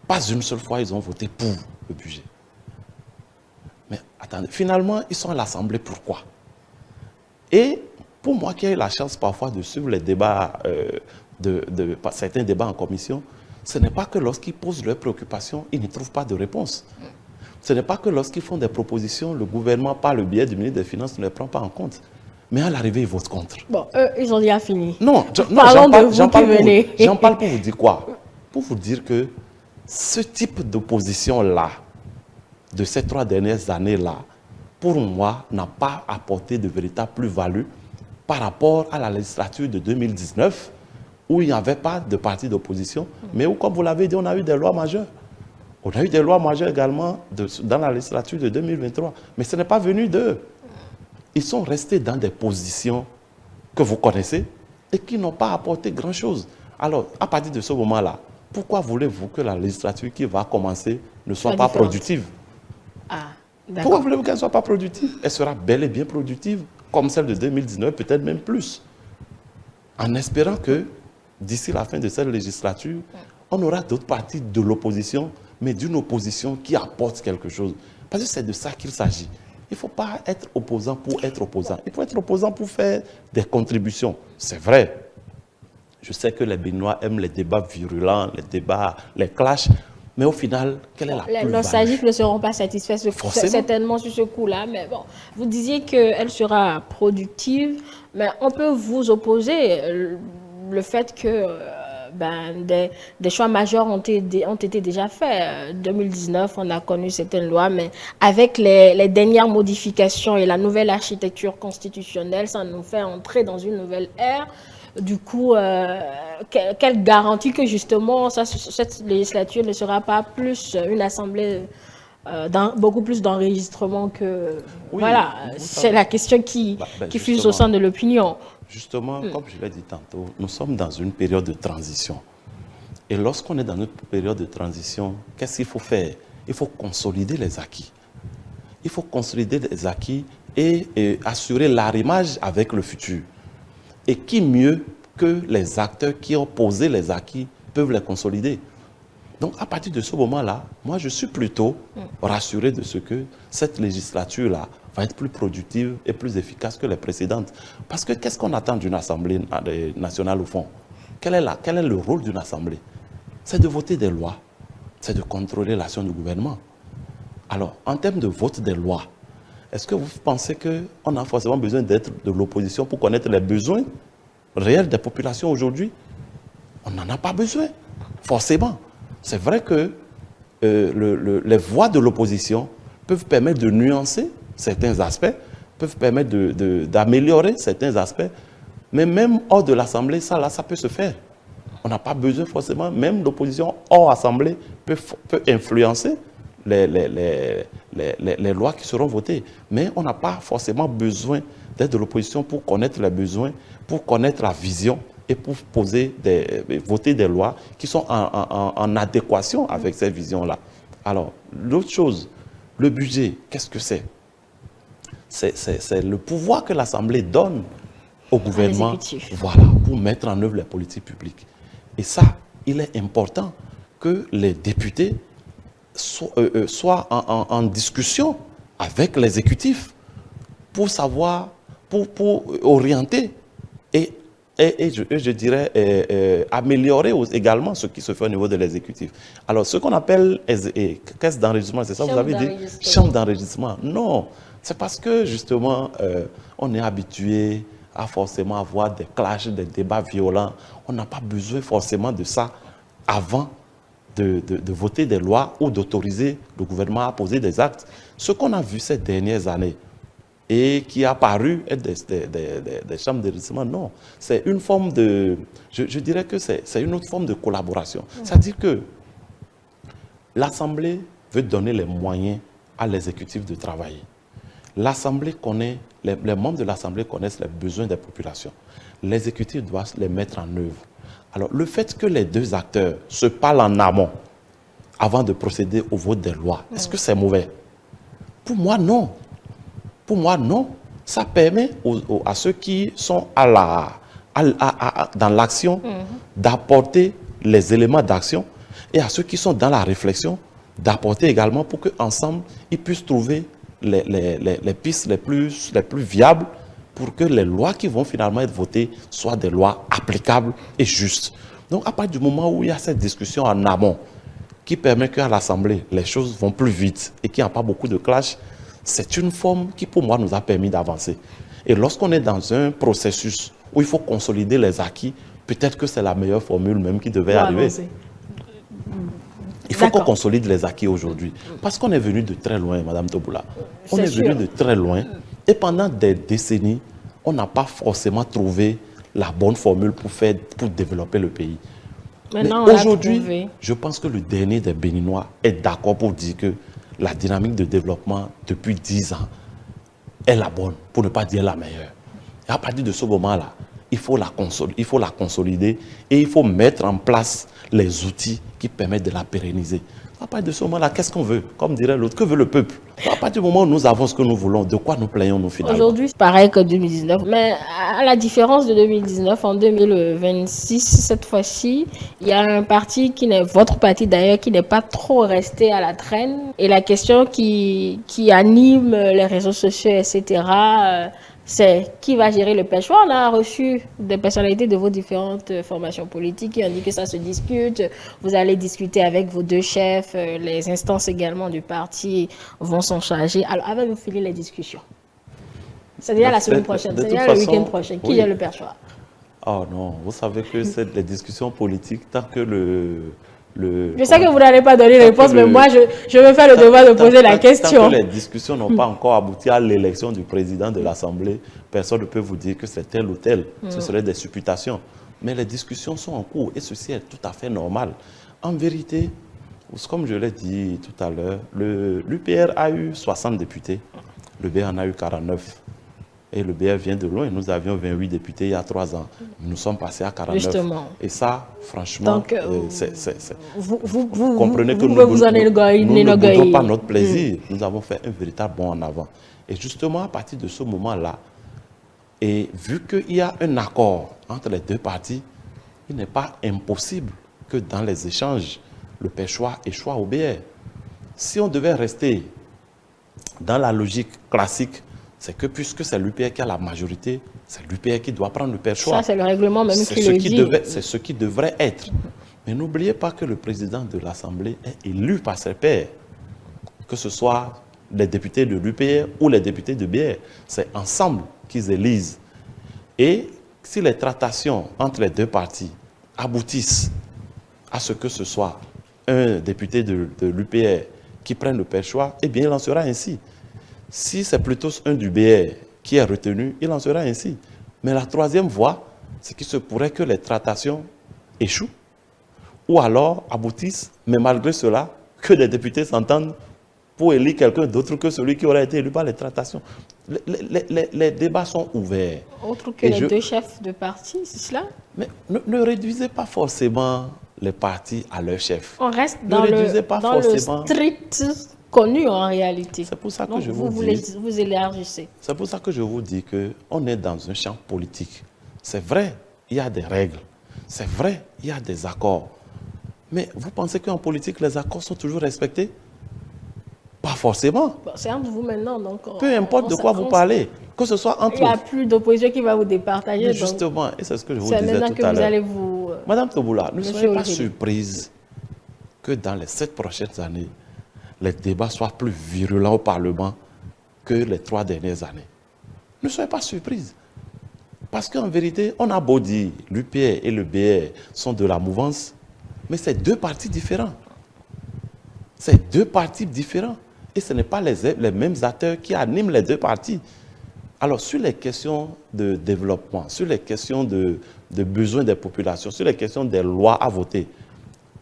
Pas une seule fois, ils ont voté pour le budget. Mais attendez, finalement, ils sont à l'Assemblée, pourquoi? Et pour moi qui ai eu la chance parfois de suivre les débats, certains débats en commission, ce n'est pas que lorsqu'ils posent leurs préoccupations, ils n'y trouvent pas de réponse. Ce n'est pas que lorsqu'ils font des propositions, le gouvernement, par le biais du ministre des Finances, ne les prend pas en compte. Mais à l'arrivée, ils votent contre. Bon, eux, ils ont déjà fini. Non, j'en parle pour vous dire quoi? Pour vous dire que ce type d'opposition-là, de ces 3 dernières années-là, pour moi, n'a pas apporté de véritable plus-value par rapport à la législature de 2019, où il n'y avait pas de parti d'opposition, mais où, comme vous l'avez dit, on a eu des lois majeures. On a eu des lois majeures également dans la législature de 2023. Mais ce n'est pas venu d'eux. Ils sont restés dans des positions que vous connaissez et qui n'ont pas apporté grand-chose. Alors, à partir de ce moment-là, pourquoi voulez-vous que la législature qui va commencer ne soit pas productive? Pourquoi voulez-vous qu'elle ne soit pas productive? Elle sera bel et bien productive, comme celle de 2019, peut-être même plus. En espérant que, d'ici la fin de cette législature, on aura d'autres partis de l'opposition, mais d'une opposition qui apporte quelque chose. Parce que c'est de ça qu'il s'agit. Il ne faut pas être opposant pour être opposant. Il faut être opposant pour faire des contributions. C'est vrai. Je sais que les Béninois aiment les débats virulents, les débats, les clashs. Mais au final, quelle est la plus-value? Les nostalgiques ne seront pas satisfaits certainement sur ce coup-là. Mais bon, vous disiez qu'elle sera productive, mais on peut vous opposer le fait que des choix majeurs ont été déjà faits. En 2019, on a connu certaines lois, mais avec les dernières modifications et la nouvelle architecture constitutionnelle, ça nous fait entrer dans une nouvelle ère. Du coup, quelle garantie que justement cette législature ne sera pas plus une assemblée, beaucoup plus d'enregistrement que... Oui, voilà, c'est la question qui fuse au sein de l'opinion. Justement, comme je l'ai dit tantôt, nous sommes dans une période de transition. Et lorsqu'on est dans notre période de transition, qu'est-ce qu'il faut faire? Il faut consolider les acquis. Il faut consolider les acquis et assurer l'arrimage avec le futur. Et qui mieux que les acteurs qui ont posé les acquis peuvent les consolider. Donc, à partir de ce moment-là, moi, je suis plutôt rassuré de ce que cette législature-là va être plus productive et plus efficace que les précédentes. Parce que qu'est-ce qu'on attend d'une Assemblée nationale au fond? Quel est le rôle d'une Assemblée? C'est de voter des lois, c'est de contrôler l'action du gouvernement. Alors, en termes de vote des lois, est-ce que vous pensez qu'on a forcément besoin d'être de l'opposition pour connaître les besoins réels des populations aujourd'hui? On n'en a pas besoin, forcément. C'est vrai que les voix de l'opposition peuvent permettre de nuancer certains aspects, peuvent permettre d'améliorer certains aspects, mais même hors de l'Assemblée, ça peut se faire. On n'a pas besoin forcément, même l'opposition hors Assemblée peut influencer les lois qui seront votées. Mais on n'a pas forcément besoin d'être de l'opposition pour connaître les besoins, pour connaître la vision et pour voter des lois qui sont en adéquation avec cette vision-là. Alors, l'autre chose, le budget, qu'est-ce que c'est? C'est le pouvoir que l'Assemblée donne au gouvernement, voilà, pour mettre en œuvre les politiques publiques. Et ça, il est important que les députés soient en discussion avec l'exécutif pour savoir, pour orienter et je dirais améliorer également ce qui se fait au niveau de l'exécutif. Alors, ce qu'on appelle caisse d'enregistrement, c'est ça, vous avez dit? Chambre d'enregistrement. Non, c'est parce que justement, on est habitué à forcément avoir des clashs, des débats violents. On n'a pas besoin forcément de ça avant de voter des lois ou d'autoriser le gouvernement à poser des actes. Ce qu'on a vu ces dernières années, et qui a paru être des chambres d'enregistrement, non. C'est une forme de... Je dirais que c'est une autre forme de collaboration. C'est-à-dire que l'Assemblée veut donner les moyens à l'exécutif de travailler. L'Assemblée connaît, les membres de l'Assemblée connaissent les besoins des populations. L'exécutif doit les mettre en œuvre. Alors, le fait que les deux acteurs se parlent en amont avant de procéder au vote des lois, est-ce que c'est mauvais? Pour moi, non. Pour moi, non. Ça permet à ceux qui sont dans l'action d'apporter les éléments d'action et à ceux qui sont dans la réflexion d'apporter également pour qu'ensemble, ils puissent trouver les pistes les plus viables pour que les lois qui vont finalement être votées soient des lois applicables et justes. Donc, à partir du moment où il y a cette discussion en amont qui permet qu'à l'Assemblée, les choses vont plus vite et qu'il n'y a pas beaucoup de clash, c'est une forme qui, pour moi, nous a permis d'avancer. Et lorsqu'on est dans un processus où il faut consolider les acquis, peut-être que c'est la meilleure formule même qui devait arriver. Il faut qu'on consolide les acquis aujourd'hui. Parce qu'on est venu de très loin, Madame Toboula. On est venu de très loin. Et pendant des décennies, on n'a pas forcément trouvé la bonne formule pour développer le pays. Mais aujourd'hui, je pense que le dernier des Béninois est d'accord pour dire que la dynamique de développement depuis 10 ans est la bonne, pour ne pas dire la meilleure. Et à partir de ce moment-là, il faut la consolider et il faut mettre en place les outils qui permettent de la pérenniser. À partir de ce moment-là, qu'est-ce qu'on veut? Comme dirait l'autre, que veut le peuple? À partir du moment où nous avons ce que nous voulons, de quoi nous plaignons-nous finalement? Aujourd'hui, c'est pareil que 2019. Mais à la différence de 2019, en 2026, cette fois-ci, il y a un parti votre parti d'ailleurs, qui n'est pas trop resté à la traîne. Et la question qui anime les réseaux sociaux, etc., c'est qui va gérer le pêchoir. On a reçu des personnalités de vos différentes formations politiques qui ont dit que ça se discute. Vous allez discuter avec vos deux chefs. Les instances également du parti vont s'en charger. Alors, avez-vous fini les discussions? C'est-à-dire la semaine prochaine, c'est-à-dire le week-end prochain. Qui gère le pêchoir? Oh non, vous savez que c'est les discussions politiques tant que je sais que vous n'allez pas donner réponse, mais moi, je vais faire le devoir de poser la question. Tant que les discussions n'ont pas encore abouti à l'élection du président de l'Assemblée, personne ne peut vous dire que c'est tel ou tel. Ce serait des supputations. Mais les discussions sont en cours et ceci est tout à fait normal. En vérité, comme je l'ai dit tout à l'heure, l'UPR a eu 60 députés, le BN en a eu 49. Et le BR vient de loin. Nous avions 28 députés il y a 3 ans. Nous sommes passés à 49. Justement. Et ça, franchement, vous comprenez que vous ne boudons pas notre plaisir. Nous avons fait un véritable bond en avant. Et justement, à partir de ce moment-là, et vu qu'il y a un accord entre les deux parties, il n'est pas impossible que dans les échanges, le Péchois échoue au BR. Si on devait rester dans la logique classique, c'est que puisque c'est l'UPR qui a la majorité, c'est l'UPR qui doit prendre le Péchois. Ça, c'est le règlement même qui le dit. C'est ce qui devrait être. Mais n'oubliez pas que le président de l'Assemblée est élu par ses pairs, que ce soit les députés de l'UPR ou les députés de BR. C'est ensemble qu'ils élisent. Et si les tractations entre les deux parties aboutissent à ce que ce soit un député de l'UPR qui prenne le Péchois, eh bien, il en sera ainsi. Si c'est plutôt un du BR qui est retenu, il en sera ainsi. Mais la troisième voie, c'est qu'il se pourrait que les tractations échouent ou alors aboutissent, mais malgré cela, que les députés s'entendent pour élire quelqu'un d'autre que celui qui aurait été élu par les tractations. Les débats sont ouverts. Autre que les deux chefs de parti, c'est cela? Mais ne réduisez pas forcément les partis à leurs chefs. On reste dans le strict connu en réalité. C'est pour ça que donc, vous élargissez. C'est pour ça que je vous dis qu'on est dans un champ politique. C'est vrai, il y a des règles. C'est vrai, il y a des accords. Mais vous pensez qu'en politique, les accords sont toujours respectés? Pas forcément. C'est entre vous maintenant. Donc peu importe de quoi vous parlez, que ce soit entre vous. Il n'y a plus d'opposition qui va vous départager. Mais justement, et c'est ce que je vous disais tout à l'heure. C'est maintenant que vous allez vous... Madame Toboula, ne soyez pas surprise que dans les 7 prochaines années, les débats soient plus virulents au Parlement que les 3 dernières années. Ne soyez pas surprise. Parce qu'en vérité, on a beau dire l'UPR et le BR sont de la mouvance, mais c'est 2 partis différents. C'est 2 partis différents. Et ce n'est pas les mêmes acteurs qui animent les 2 partis. Alors, sur les questions de développement, sur les questions de besoins des populations, sur les questions des lois à voter,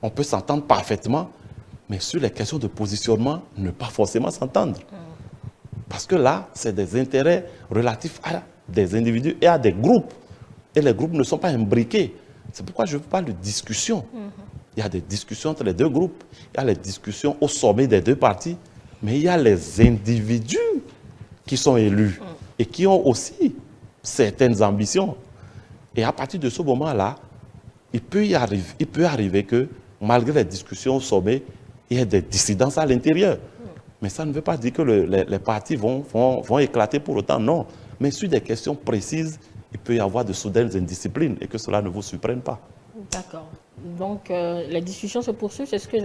on peut s'entendre parfaitement, mais sur les questions de positionnement, ne pas forcément s'entendre. Parce que là, c'est des intérêts relatifs à des individus et à des groupes. Et les groupes ne sont pas imbriqués. C'est pourquoi je parle de discussion. Il y a des discussions entre les 2 groupes, il y a les discussions au sommet des 2 partis, mais il y a les individus qui sont élus et qui ont aussi certaines ambitions. Et à partir de ce moment-là, il peut arriver que, malgré les discussions au sommet, il y ait des dissidences à l'intérieur. Mais ça ne veut pas dire que les partis vont éclater pour autant, non. Mais sur des questions précises, il peut y avoir de soudaines indisciplines et que cela ne vous surprenne pas. D'accord. Donc, la discussion se poursuit, c'est ce que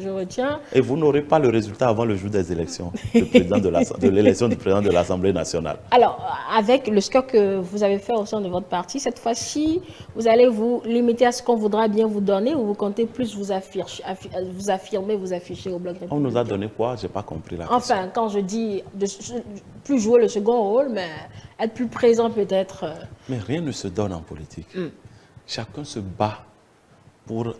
je retiens. Et vous n'aurez pas le résultat avant le jour des élections, de l'élection du président de l'Assemblée nationale. Alors, avec le score que vous avez fait au sein de votre parti, cette fois-ci, vous allez vous limiter à ce qu'on voudra bien vous donner ou vous comptez plus vous affirmer, vous afficher au Bloc républicain? On nous a donné quoi? Je n'ai pas compris la question. Enfin, quand je dis plus jouer le second rôle, mais être plus présent peut-être. Mais rien ne se donne en politique. Chacun se bat pour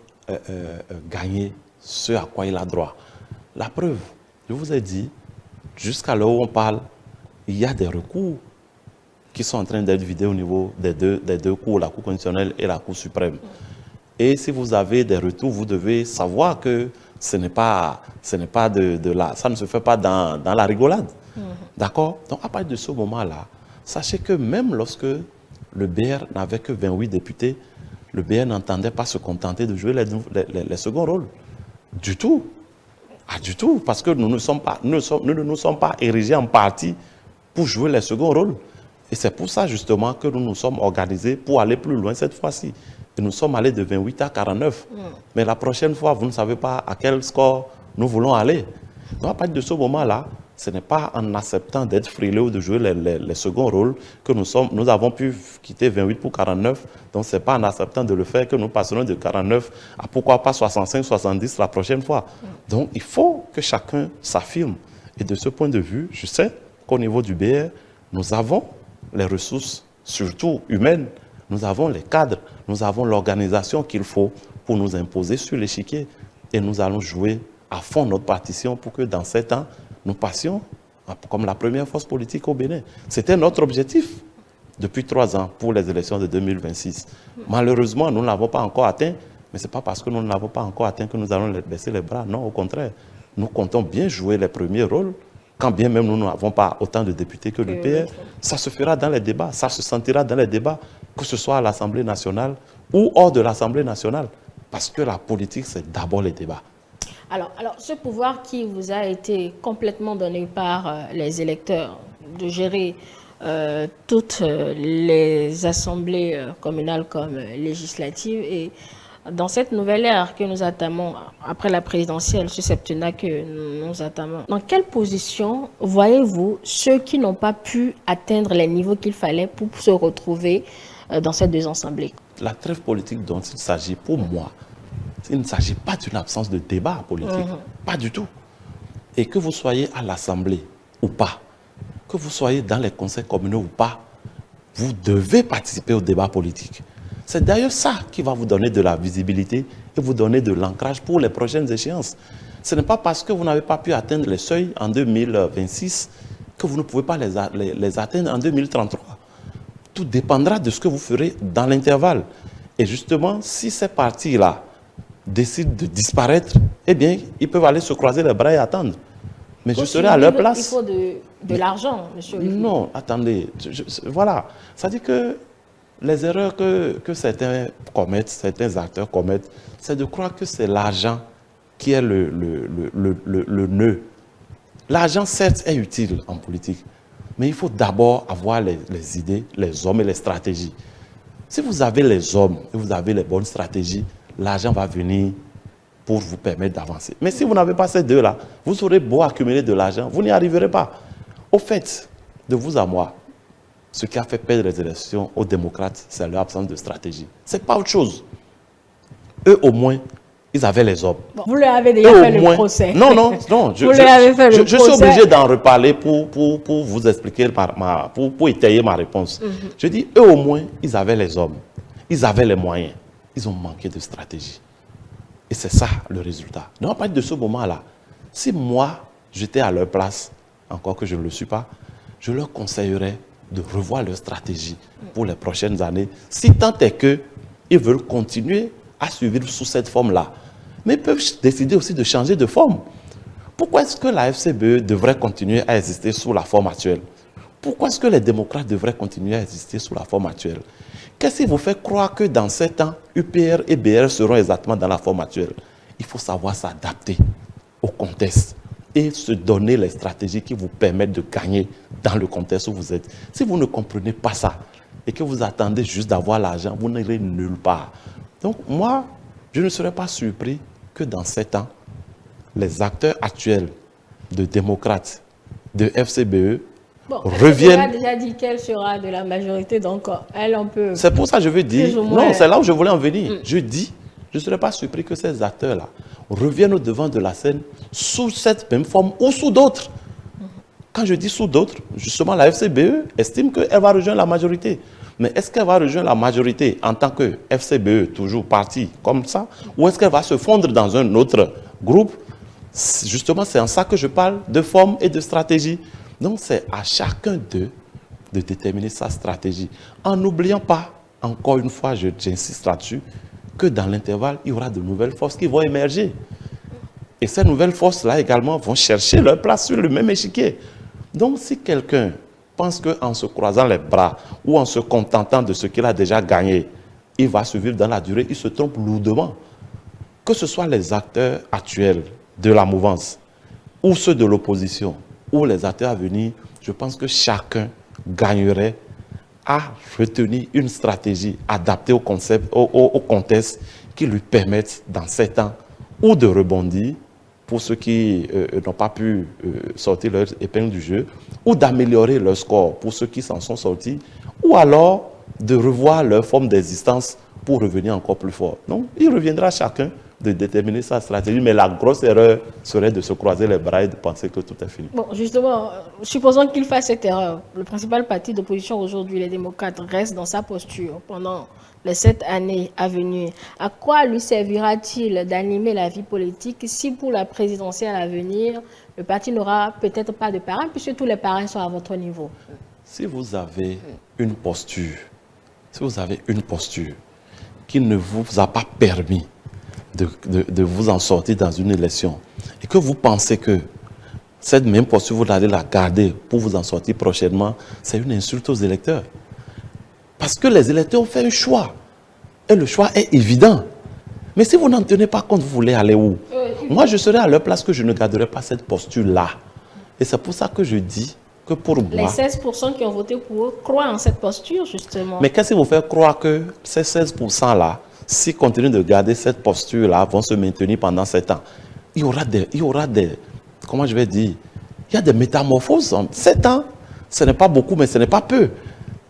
gagner ce à quoi il a droit. La preuve, je vous ai dit, jusqu'à l'heure où on parle, il y a des recours qui sont en train d'être vidés au niveau des deux cours, la Cour constitutionnelle et la Cour suprême. Et si vous avez des retours, vous devez savoir que ce n'est pas de là, ça ne se fait pas dans la rigolade. D'accord? Donc à partir de ce moment-là, sachez que même lorsque le BR n'avait que 28 députés, le BR n'entendait pas se contenter de jouer les seconds rôles. Du tout. Ah, du tout. Parce que nous ne nous sommes pas érigés en parti pour jouer les seconds rôles. Et c'est pour ça justement que nous nous sommes organisés pour aller plus loin cette fois-ci. Et nous sommes allés de 28 à 49. Mais la prochaine fois, vous ne savez pas à quel score nous voulons aller. Donc à partir de ce moment-là, ce n'est pas en acceptant d'être frileux ou de jouer les seconds rôles que nous avons pu quitter 28 pour 49. Donc ce n'est pas en acceptant de le faire que nous passerons de 49 à pourquoi pas 65, 70 la prochaine fois. Donc il faut que chacun s'affirme. Et de ce point de vue, je sais qu'au niveau du BR, nous avons les ressources, surtout humaines, nous avons les cadres, nous avons l'organisation qu'il faut pour nous imposer sur l'échiquier. Et nous allons jouer à fond notre partition pour que dans 7 ans, nous passions comme la première force politique au Bénin. C'était notre objectif depuis 3 ans pour les élections de 2026. Malheureusement, nous ne l'avons pas encore atteint, mais ce n'est pas parce que nous ne l'avons pas encore atteint que nous allons baisser les bras. Non, au contraire. Nous comptons bien jouer les premiers rôles, quand bien même nous n'avons pas autant de députés que l'UPR. Ça se fera dans les débats, ça se sentira dans les débats, que ce soit à l'Assemblée nationale ou hors de l'Assemblée nationale. Parce que la politique, c'est d'abord les débats. Alors, ce pouvoir qui vous a été complètement donné par les électeurs de gérer toutes les assemblées communales comme législatives, et dans cette nouvelle ère que nous attamons après la présidentielle, ce septennat que nous attamons, dans quelle position voyez-vous ceux qui n'ont pas pu atteindre les niveaux qu'il fallait pour se retrouver dans ces deux assemblées? La trêve politique dont il s'agit pour moi, il ne s'agit pas d'une absence de débat politique, pas du tout. Et que vous soyez à l'Assemblée ou pas, que vous soyez dans les conseils communaux ou pas, vous devez participer au débat politique. C'est d'ailleurs ça qui va vous donner de la visibilité et vous donner de l'ancrage pour les prochaines échéances. Ce n'est pas parce que vous n'avez pas pu atteindre les seuils en 2026 que vous ne pouvez pas les atteindre en 2033. Tout dépendra de ce que vous ferez dans l'intervalle. Et justement, si ces partis-là décident de disparaître, eh bien, ils peuvent aller se croiser les bras et attendre. Mais je serai à leur place. Il faut de l'argent, monsieur Olivier. Non, attendez. Voilà. Ça dit que les erreurs que certains commettent, certains acteurs commettent, c'est de croire que c'est l'argent qui est le nœud. L'argent, certes, est utile en politique, mais il faut d'abord avoir les idées, les hommes et les stratégies. Si vous avez les hommes et vous avez les bonnes stratégies, l'argent va venir pour vous permettre d'avancer. Mais si vous n'avez pas ces deux-là, vous aurez beau accumuler de l'argent, vous n'y arriverez pas. Au fait, de vous à moi, ce qui a fait perdre les élections aux démocrates, c'est leur absence de stratégie. Ce n'est pas autre chose. Eux, au moins, ils avaient les hommes. Bon, vous leur avez déjà fait le procès. Non. Je suis obligé d'en reparler pour vous expliquer, pour étayer ma réponse. Je dis, eux, au moins, ils avaient les hommes. Ils avaient les moyens. Ils ont manqué de stratégie. Et c'est ça le résultat. Donc, à partir de ce moment-là, si moi, j'étais à leur place, encore que je ne le suis pas, je leur conseillerais de revoir leur stratégie pour les prochaines années, si tant est qu'ils veulent continuer à suivre sous cette forme-là. Mais ils peuvent décider aussi de changer de forme. Pourquoi est-ce que la FCBE devrait continuer à exister sous la forme actuelle? Pourquoi est-ce que les démocrates devraient continuer à exister sous la forme actuelle? Qu'est-ce qui vous fait croire que dans 7 ans, UPR et BR seront exactement dans la forme actuelle? Il faut savoir s'adapter au contexte et se donner les stratégies qui vous permettent de gagner dans le contexte où vous êtes. Si vous ne comprenez pas ça et que vous attendez juste d'avoir l'argent, vous n'irez nulle part. Donc moi, je ne serais pas surpris que dans 7 ans, les acteurs actuels de démocrates, de FCBE, reviennent. Elle a déjà dit qu'elle sera de la majorité, donc elle, on peut... C'est pour ça que je veux dire... Non, c'est là où je voulais en venir. Je dis, je ne serais pas surpris que ces acteurs-là reviennent au devant de la scène sous cette même forme ou sous d'autres. Quand je dis sous d'autres, justement, la FCBE estime qu'elle va rejoindre la majorité. Mais est-ce qu'elle va rejoindre la majorité en tant que FCBE, toujours parti comme ça, ou est-ce qu'elle va se fondre dans un autre groupe? Justement, c'est en ça que je parle de forme et de stratégie. Donc, c'est à chacun d'eux de déterminer sa stratégie. En n'oubliant pas, encore une fois, j'insiste là-dessus, que dans l'intervalle, il y aura de nouvelles forces qui vont émerger. Et ces nouvelles forces-là également vont chercher leur place sur le même échiquier. Donc, si quelqu'un pense qu'en se croisant les bras ou en se contentant de ce qu'il a déjà gagné, il va survivre dans la durée, il se trompe lourdement. Que ce soit les acteurs actuels de la mouvance ou ceux de l'opposition ou les acteurs à venir, je pense que chacun gagnerait à retenir une stratégie adaptée au concept, au contexte qui lui permette dans 7 ans ou de rebondir pour ceux qui n'ont pas pu sortir leur épingle du jeu, ou d'améliorer leur score pour ceux qui s'en sont sortis, ou alors de revoir leur forme d'existence pour revenir encore plus fort. Donc, il reviendra à chacun de déterminer sa stratégie, mais la grosse erreur serait de se croiser les bras et de penser que tout est fini. Bon, justement, supposons qu'il fasse cette erreur. Le principal parti d'opposition aujourd'hui, les démocrates, reste dans sa posture pendant les 7 années à venir. À quoi lui servira-t-il d'animer la vie politique si pour la présidentielle à venir, le parti n'aura peut-être pas de parrain, puisque tous les parrains sont à votre niveau? Si vous avez une posture, qui ne vous a pas permis de vous en sortir dans une élection, et que vous pensez que cette même posture, vous allez la garder pour vous en sortir prochainement, c'est une insulte aux électeurs. Parce que les électeurs ont fait un choix. Et le choix est évident. Mais si vous n'en tenez pas compte, vous voulez aller où? Moi, je serais à leur place que je ne garderais pas cette posture-là. Et c'est pour ça que je dis que pour moi... Les 16% qui ont voté pour eux croient en cette posture, justement. Mais qu'est-ce qui vous fait croire que ces 16%-là, s'ils continuent de garder cette posture-là, vont se maintenir pendant 7 ans? Il y aura des comment je vais dire, il y a des métamorphoses en 7 ans. Ce n'est pas beaucoup, mais ce n'est pas peu.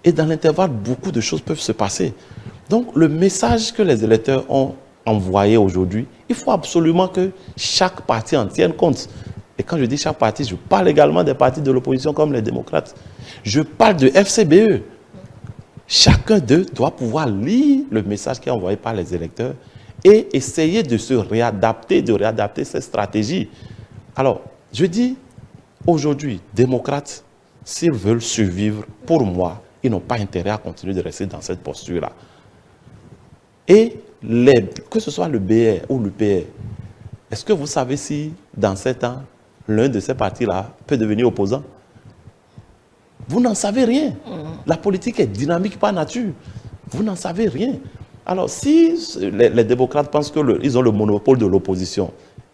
Et dans l'intervalle, beaucoup de choses peuvent se passer. Donc, le message que les électeurs ont envoyé aujourd'hui, il faut absolument que chaque parti en tienne compte. Et quand je dis chaque parti, je parle également des partis de l'opposition comme les démocrates. Je parle de FCBE. Chacun d'eux doit pouvoir lire le message qui est envoyé par les électeurs et essayer de se réadapter, de réadapter ses stratégies. Alors, je dis, aujourd'hui, démocrates, s'ils veulent survivre, pour moi, ils n'ont pas intérêt à continuer de rester dans cette posture-là. Et que ce soit le BR ou l'UPR, est-ce que vous savez si, dans 7 ans, l'un de ces partis-là peut devenir opposant? Vous n'en savez rien. La politique est dynamique par nature. Vous n'en savez rien. Alors, si les démocrates pensent qu'ils ont le monopole de l'opposition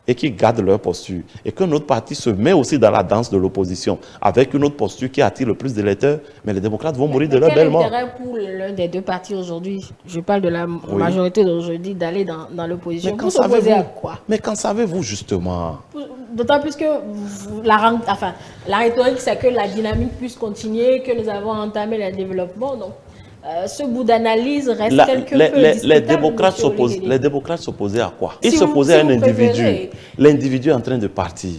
et qu'ils gardent leur posture, et qu'un autre parti se met aussi dans la danse de l'opposition avec une autre posture qui attire le plus d'électeurs, mais les démocrates vont mourir de leur belle mort. Quel intérêt pour l'un des deux partis aujourd'hui, je parle de la majorité d'aujourd'hui, d'aller dans l'opposition? Vous s'opposez à quoi? Mais qu'en savez-vous justement? D'autant plus que la rhétorique, c'est que la dynamique puisse continuer, que nous avons entamé le développement. Donc, ce bout d'analyse reste quelque peu discutable. Les démocrates s'opposaient à quoi? Ils s'opposaient à un individu. L'individu est en train de partir.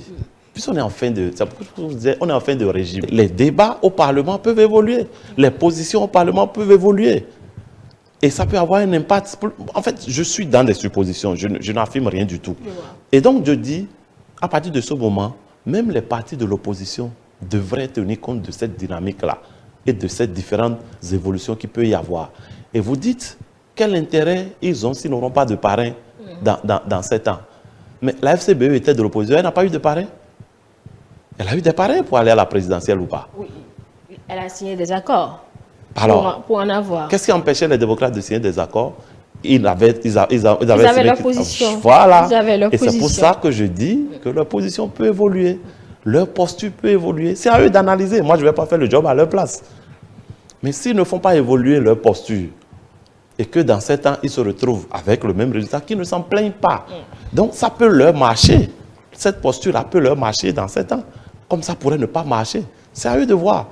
Puisqu'on est en fin de... on est en fin de régime. Les débats au Parlement peuvent évoluer. Les positions au Parlement peuvent évoluer. Et ça peut avoir un impact. En fait, je suis dans des suppositions. Je n'affirme rien du tout. Et donc, je dis, à partir de ce moment, même les partis de l'opposition devraient tenir compte de cette dynamique-là et de ces différentes évolutions qu'il peut y avoir. Et vous dites, quel intérêt ils ont s'ils n'auront pas de parrain dans 7 ans? Mais la FCBE était de l'opposition, elle n'a pas eu de parrain? Elle a eu des parrains pour aller à la présidentielle ou pas? Oui, elle a signé des accords. Alors, pour en avoir. Qu'est-ce qui empêchait les démocrates de signer des accords? Ils avaient leur position. Voilà. Et c'est pour ça que je dis que leur position peut évoluer. Leur posture peut évoluer. C'est à eux d'analyser. Moi, je ne vais pas faire le job à leur place. Mais s'ils ne font pas évoluer leur posture et que dans 7 ans, ils se retrouvent avec le même résultat, qu'ils ne s'en plaignent pas. Donc, ça peut leur marcher. Cette posture-là peut leur marcher dans 7 ans. Comme ça pourrait ne pas marcher. C'est à eux de voir.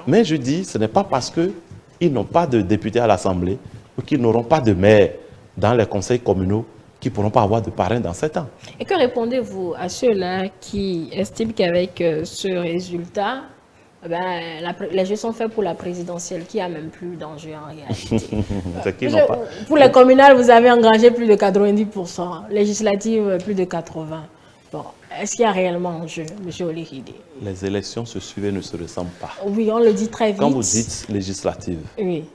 Mais je dis, ce n'est pas parce qu'ils n'ont pas de députés à l'Assemblée ou qu'ils n'auront pas de maire dans les conseils communaux qui ne pourront pas avoir de parrain dans 7 ans. Et que répondez-vous à ceux-là qui estiment qu'avec ce résultat, les jeux sont faits pour la présidentielle, qui a même plus d'enjeu en réalité? Pour les communales, vous avez engrangé plus de 90%, législatives plus de 80%. Bon, est-ce qu'il y a réellement enjeu, M. Olihide? Les élections se suivent et ne se ressemblent pas. Oui, on le dit très vite. Quand vous dites législative,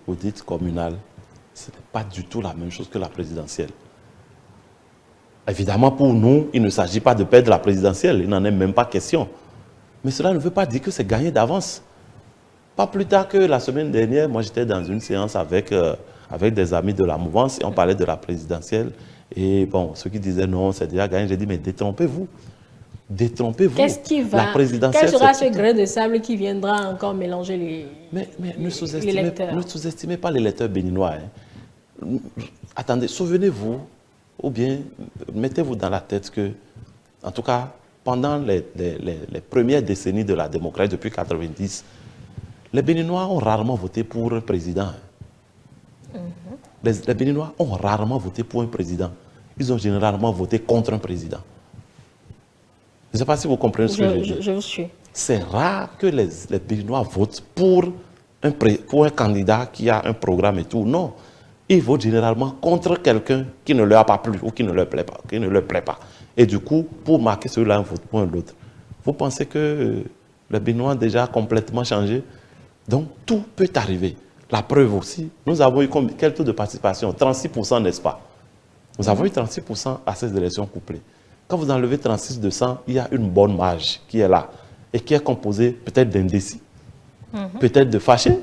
vous dites communale, ce n'est pas du tout la même chose que la présidentielle. Évidemment, pour nous, il ne s'agit pas de perdre la présidentielle, il n'en est même pas question. Mais cela ne veut pas dire que c'est gagné d'avance. Pas plus tard que la semaine dernière, moi j'étais dans une séance avec des amis de la mouvance et on parlait de la présidentielle. Et bon, ceux qui disaient non, c'est déjà gagné, j'ai dit mais détrompez-vous. Détrompez-vous. Qu'est-ce qui va? Quel sera ce grain de sable qui viendra encore mélanger les ne sous-estimez pas les électeurs béninois. Hein. Attendez, souvenez-vous, ou bien mettez-vous dans la tête que, en tout cas, pendant les premières décennies de la démocratie, depuis 1990, les Béninois ont rarement voté pour un président. Les Béninois ont rarement voté pour un président. ils ont généralement voté contre un président. Je ne sais pas si vous comprenez ce que je dis. Je vous suis. C'est rare que les Béninois votent pour un candidat qui a un programme et tout. Non. Ils votent généralement contre quelqu'un qui ne leur a pas plu ou qui ne leur plaît pas. Et du coup, pour marquer celui-là, un vote pour l'autre. Vous pensez que le Béninois a déjà complètement changé? Donc, tout peut arriver. La preuve aussi, nous avons eu quel taux de participation? 36%, n'est-ce pas? Nous avons eu 36% à ces élections couplées. Quand vous enlevez 36 de 100, il y a une bonne marge qui est là et qui est composée peut-être d'indécis, peut-être de fâchés,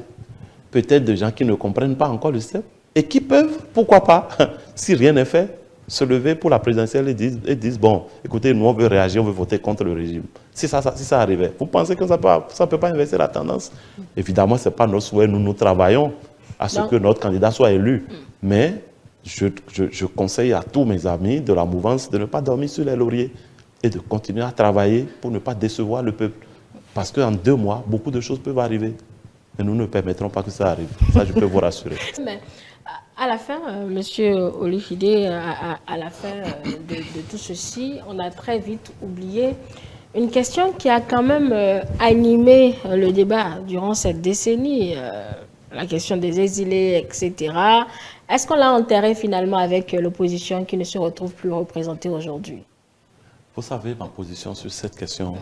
peut-être de gens qui ne comprennent pas encore le système et qui peuvent, pourquoi pas, si rien n'est fait, se lever pour la présidentielle et disent bon, écoutez, nous on veut réagir, on veut voter contre le régime. Si ça arrivait, vous pensez que ça ne peut pas inverser la tendance? Évidemment, ce n'est pas notre souhait, nous travaillons à ce que notre candidat soit élu. Mais je conseille à tous mes amis de la mouvance de ne pas dormir sur les lauriers et de continuer à travailler pour ne pas décevoir le peuple. Parce qu'en 2 mois, beaucoup de choses peuvent arriver. Et nous ne permettrons pas que ça arrive. Ça, je peux vous rassurer. Mais à la fin, Monsieur Olifide, à la fin de tout ceci, on a très vite oublié une question qui a quand même animé le débat durant cette décennie, la question des exilés, etc. Est-ce qu'on l'a enterré finalement avec l'opposition qui ne se retrouve plus représentée aujourd'hui? Vous savez ma position sur cette question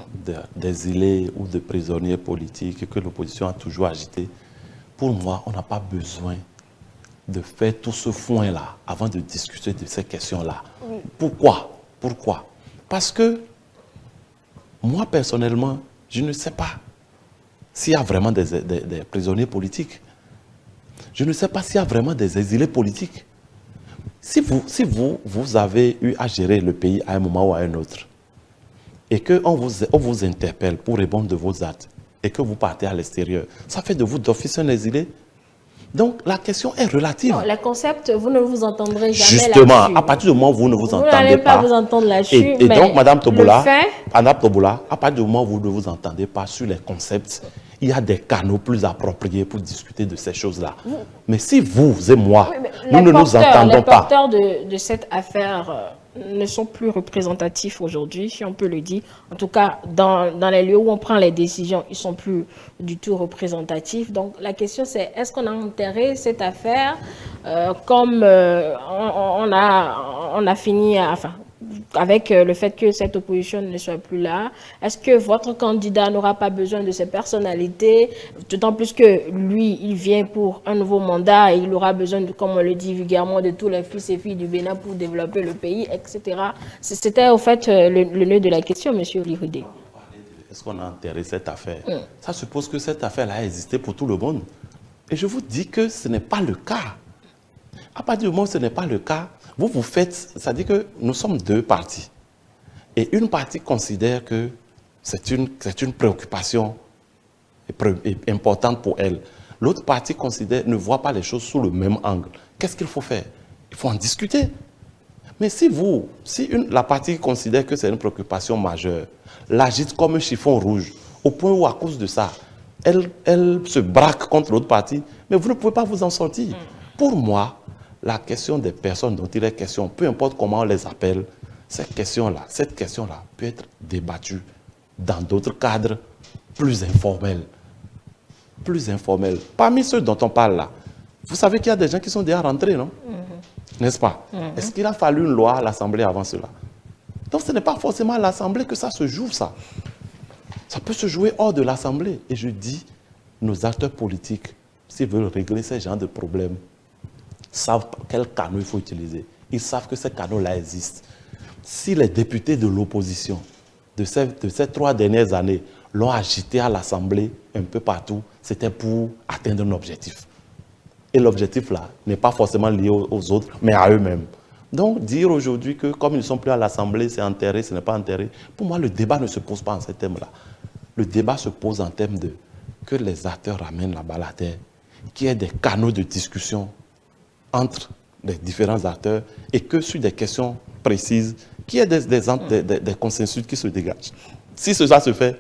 d'exilés ou de prisonniers politiques que l'opposition a toujours agité. Pour moi, on n'a pas besoin de faire tout ce foin-là avant de discuter de ces questions-là. Oui. Pourquoi? Parce que moi, personnellement, je ne sais pas s'il y a vraiment des prisonniers politiques. Je ne sais pas s'il y a vraiment des exilés politiques. Si vous avez eu à gérer le pays à un moment ou à un autre, et qu'on vous interpelle pour répondre de vos actes, et que vous partez à l'extérieur, ça fait de vous d'office un exilé. Donc, la question est relative. Non, les concepts, vous ne vous entendrez jamais là-dessus. Justement, à partir du moment où vous ne vous entendez pas. Vous n'allez pas vous entendre là-dessus. Et donc, Madame Tobola, à partir du moment où vous ne vous entendez pas sur les concepts, il y a des canaux plus appropriés pour discuter de ces choses-là. Mais si vous et moi, nous ne nous entendons pas. Les porteurs de cette affaire ne sont plus représentatifs aujourd'hui, si on peut le dire. En tout cas, dans les lieux où on prend les décisions, ils ne sont plus du tout représentatifs. Donc, la question, c'est est-ce qu'on a enterré cette affaire comme on a fini avec le fait que cette opposition ne soit plus là? Est-ce que votre candidat n'aura pas besoin de ces personnalités? D'autant plus que lui, il vient pour un nouveau mandat et il aura besoin, comme on le dit vulgairement, de tous les fils et filles du Bénin pour développer le pays, etc. C'était au fait le nœud de la question, M. Olifide. Est-ce qu'on a enterré cette affaire? Ça suppose que cette affaire a existé pour tout le monde. Et je vous dis que ce n'est pas le cas. À partir du moment où ce n'est pas le cas, vous faites, c'est-à-dire que nous sommes 2 parties. Et une partie considère que c'est une préoccupation importante pour elle. L'autre partie ne voit pas les choses sous le même angle. Qu'est-ce qu'il faut faire? Il faut en discuter. Mais si la partie considère que c'est une préoccupation majeure, l'agite comme un chiffon rouge, au point où à cause de ça, elle se braque contre l'autre partie, mais vous ne pouvez pas vous en sortir. Pour moi, la question des personnes dont il est question, peu importe comment on les appelle, cette question-là peut être débattue dans d'autres cadres plus informels. Parmi ceux dont on parle là, vous savez qu'il y a des gens qui sont déjà rentrés, non? N'est-ce pas? Est-ce qu'il a fallu une loi à l'Assemblée avant cela? Donc ce n'est pas forcément à l'Assemblée que ça se joue, ça. Ça peut se jouer hors de l'Assemblée. Et je dis, nos acteurs politiques, s'ils veulent régler ce genre de problèmes, savent quel canot il faut utiliser. Ils savent que ces canaux-là existent. Si les députés de l'opposition de ces 3 dernières années l'ont agité à l'Assemblée un peu partout, c'était pour atteindre un objectif. Et l'objectif-là n'est pas forcément lié aux autres, mais à eux-mêmes. Donc, dire aujourd'hui que comme ils ne sont plus à l'Assemblée, c'est enterré, ce n'est pas enterré, pour moi, le débat ne se pose pas en ces termes-là. Le débat se pose en termes de que les acteurs ramènent la balle à terre, qu'il y ait des canaux de discussion entre les différents acteurs et que sur des questions précises, qu'il y ait des consensus qui se dégagent. Si cela se fait,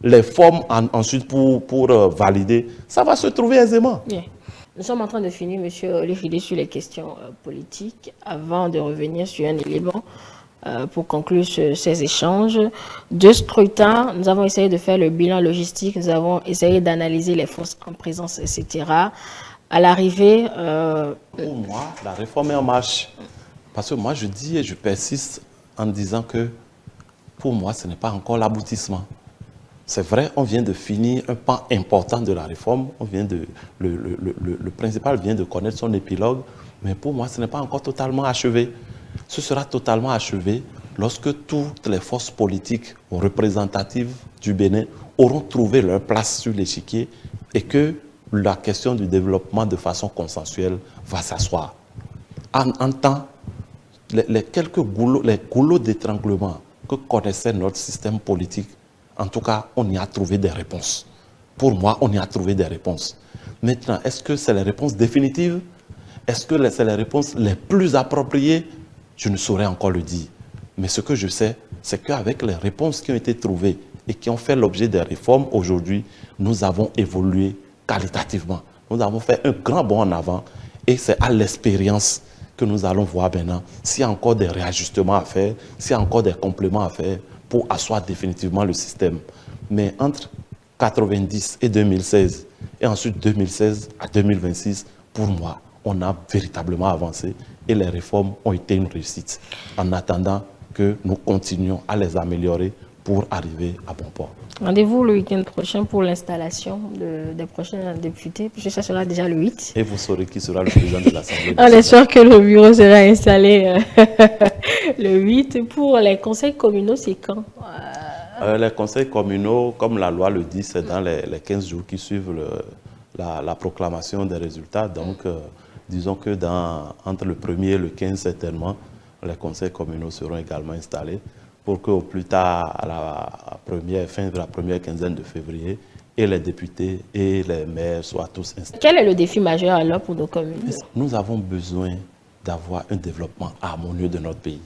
les formes ensuite pour valider, ça va se trouver aisément. Yeah. Nous sommes en train de finir, Monsieur Olifide, sur les questions politiques, avant de revenir sur un élément pour conclure ces échanges. Deux scrutins, nous avons essayé de faire le bilan logistique, nous avons essayé d'analyser les forces en présence, etc. À l'arrivée... Pour moi, la réforme est en marche. Parce que moi, je dis et je persiste en disant que pour moi, ce n'est pas encore l'aboutissement. C'est vrai, on vient de finir un pan important de la réforme, le principal vient de connaître son épilogue, mais pour moi, ce n'est pas encore totalement achevé. Ce sera totalement achevé lorsque toutes les forces politiques représentatives du Bénin auront trouvé leur place sur l'échiquier et que la question du développement de façon consensuelle va s'asseoir. En temps, les goulots d'étranglement que connaissait notre système politique, en tout cas, on y a trouvé des réponses. Pour moi, on y a trouvé des réponses. Maintenant, est-ce que c'est les réponses définitives? Est-ce que c'est les réponses les plus appropriées? Je ne saurais encore le dire. Mais ce que je sais, c'est qu'avec les réponses qui ont été trouvées et qui ont fait l'objet des réformes aujourd'hui, nous avons évolué qualitativement. Nous avons fait un grand bond en avant et c'est à l'expérience que nous allons voir maintenant s'il y a encore des réajustements à faire, s'il y a encore des compléments à faire pour asseoir définitivement le système. Mais entre 1990 et 2016, et ensuite 2016 à 2026, pour moi, on a véritablement avancé et les réformes ont été une réussite. En attendant que nous continuions à les améliorer pour arriver à bon port. Rendez-vous le week-end prochain pour l'installation des prochains députés, puisque ça sera déjà le 8. Et vous saurez qui sera le président de l'Assemblée. On espère que le bureau sera installé le 8. Pour les conseils communaux, c'est quand? Les conseils communaux, comme la loi le dit, c'est dans les 15 jours qui suivent la proclamation des résultats. Donc, disons que entre le 1er et le 15, certainement, les conseils communaux seront également installés pour qu'au plus tard, à la fin de la première quinzaine de février, et les députés et les maires soient tous installés. Quel est le défi majeur alors pour nos communes? Nous avons besoin d'avoir un développement harmonieux de notre pays.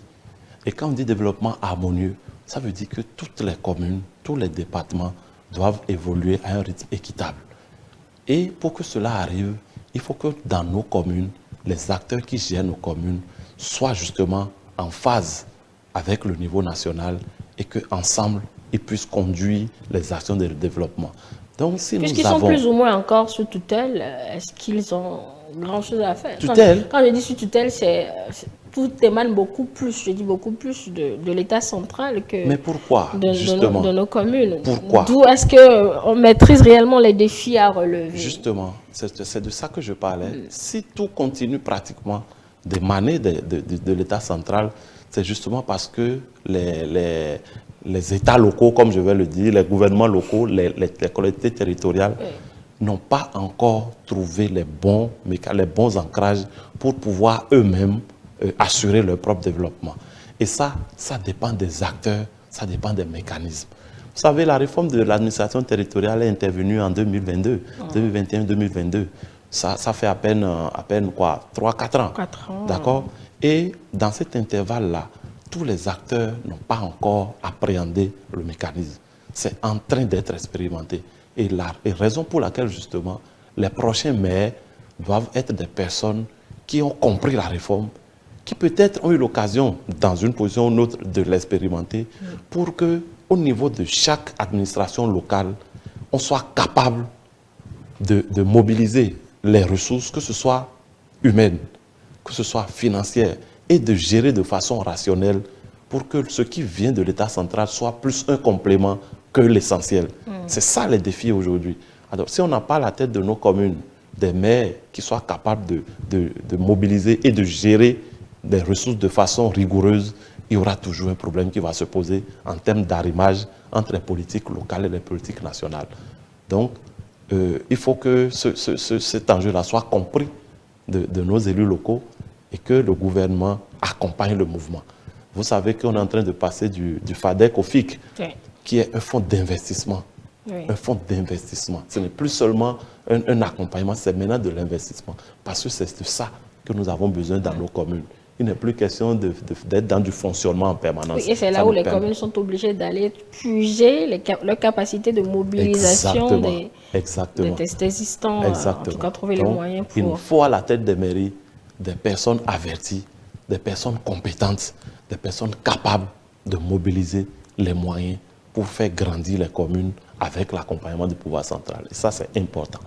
Et quand on dit développement harmonieux, ça veut dire que toutes les communes, tous les départements doivent évoluer à un rythme équitable. Et pour que cela arrive, il faut que dans nos communes, les acteurs qui gèrent nos communes soient justement en phase avec le niveau national et qu'ensemble, ils puissent conduire les actions de développement. Donc, si puisqu'ils sont plus ou moins encore sous tutelle, est-ce qu'ils ont grand-chose à faire? Tutelle? Quand je dis sous tutelle, tout émane beaucoup plus, je dis beaucoup plus de l'État central que mais pourquoi, justement, de nos communes. Pourquoi? D'où est-ce qu'on maîtrise réellement les défis à relever? Justement, c'est de ça que je parlais. Si tout continue pratiquement d'émaner de l'État central, c'est justement parce que les États locaux, comme je vais le dire, les gouvernements locaux, les collectivités territoriales, n'ont pas encore trouvé les bons ancrages pour pouvoir eux-mêmes assurer leur propre développement. Et ça dépend des acteurs, ça dépend des mécanismes. Vous savez, la réforme de l'administration territoriale est intervenue en 2022, 2021-2022. Ça fait à peine quoi, 3-4 ans. 4 ans. D'accord? Et dans cet intervalle-là, tous les acteurs n'ont pas encore appréhendé le mécanisme. C'est en train d'être expérimenté. Et la raison pour laquelle, justement, les prochains maires doivent être des personnes qui ont compris la réforme, qui peut-être ont eu l'occasion, dans une position ou une autre, de l'expérimenter, pour qu'au niveau de chaque administration locale, on soit capable de mobiliser les ressources, que ce soit humaines, que ce soit financières, et de gérer de façon rationnelle pour que ce qui vient de l'État central soit plus un complément que l'essentiel. C'est ça les défis aujourd'hui. Alors, si on n'a pas à la tête de nos communes des maires qui soient capables de mobiliser et de gérer des ressources de façon rigoureuse, il y aura toujours un problème qui va se poser en termes d'arrimage entre les politiques locales et les politiques nationales. Donc, il faut que cet enjeu-là soit compris de nos élus locaux et que le gouvernement accompagne le mouvement. Vous savez qu'on est en train de passer du FADEC au FIC, qui est un fonds d'investissement. Un fonds d'investissement. Ce n'est plus seulement un accompagnement, c'est maintenant de l'investissement. Parce que c'est de ça que nous avons besoin dans nos communes. Il n'est plus question d'être dans du fonctionnement en permanence. Oui, et c'est là où les communes sont obligées d'aller puiser leur capacité de mobilisation Exactement. des existants, Exactement. en tout cas trouver Donc, les moyens pour... il faut à la tête des mairies des personnes averties, des personnes compétentes, des personnes capables de mobiliser les moyens pour faire grandir les communes avec l'accompagnement du pouvoir central. Et ça, c'est important.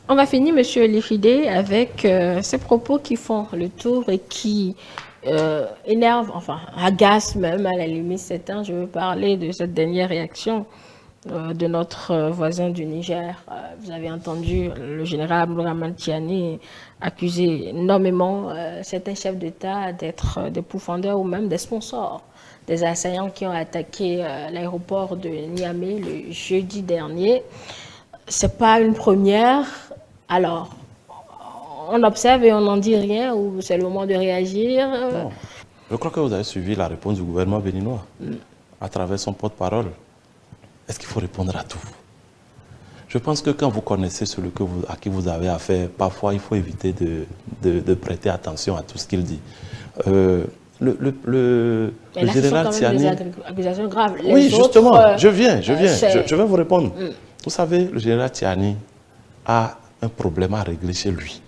On va finir, M. Olifide, avec ces propos qui font le tour et qui énervent, enfin, agacent même à la limite certains. Je veux parler de cette dernière réaction de notre voisin du Niger. Vous avez entendu le général Abdourahmane Tiani accuser énormément certains chefs d'État d'être des pourfendeurs ou même des sponsors des assaillants qui ont attaqué l'aéroport de Niamey le jeudi dernier. C'est pas une première. Alors, on observe et on n'en dit rien ou c'est le moment de réagir? Non. Je crois que vous avez suivi la réponse du gouvernement béninois à travers son porte-parole. Est-ce qu'il faut répondre à tout? Je pense que quand vous connaissez celui à qui vous avez affaire, parfois il faut éviter de prêter attention à tout ce qu'il dit. Le général Tiani... des accusations graves. Oui, justement, je vais vous répondre. Vous savez, le général Tiani a un problème à régler chez lui.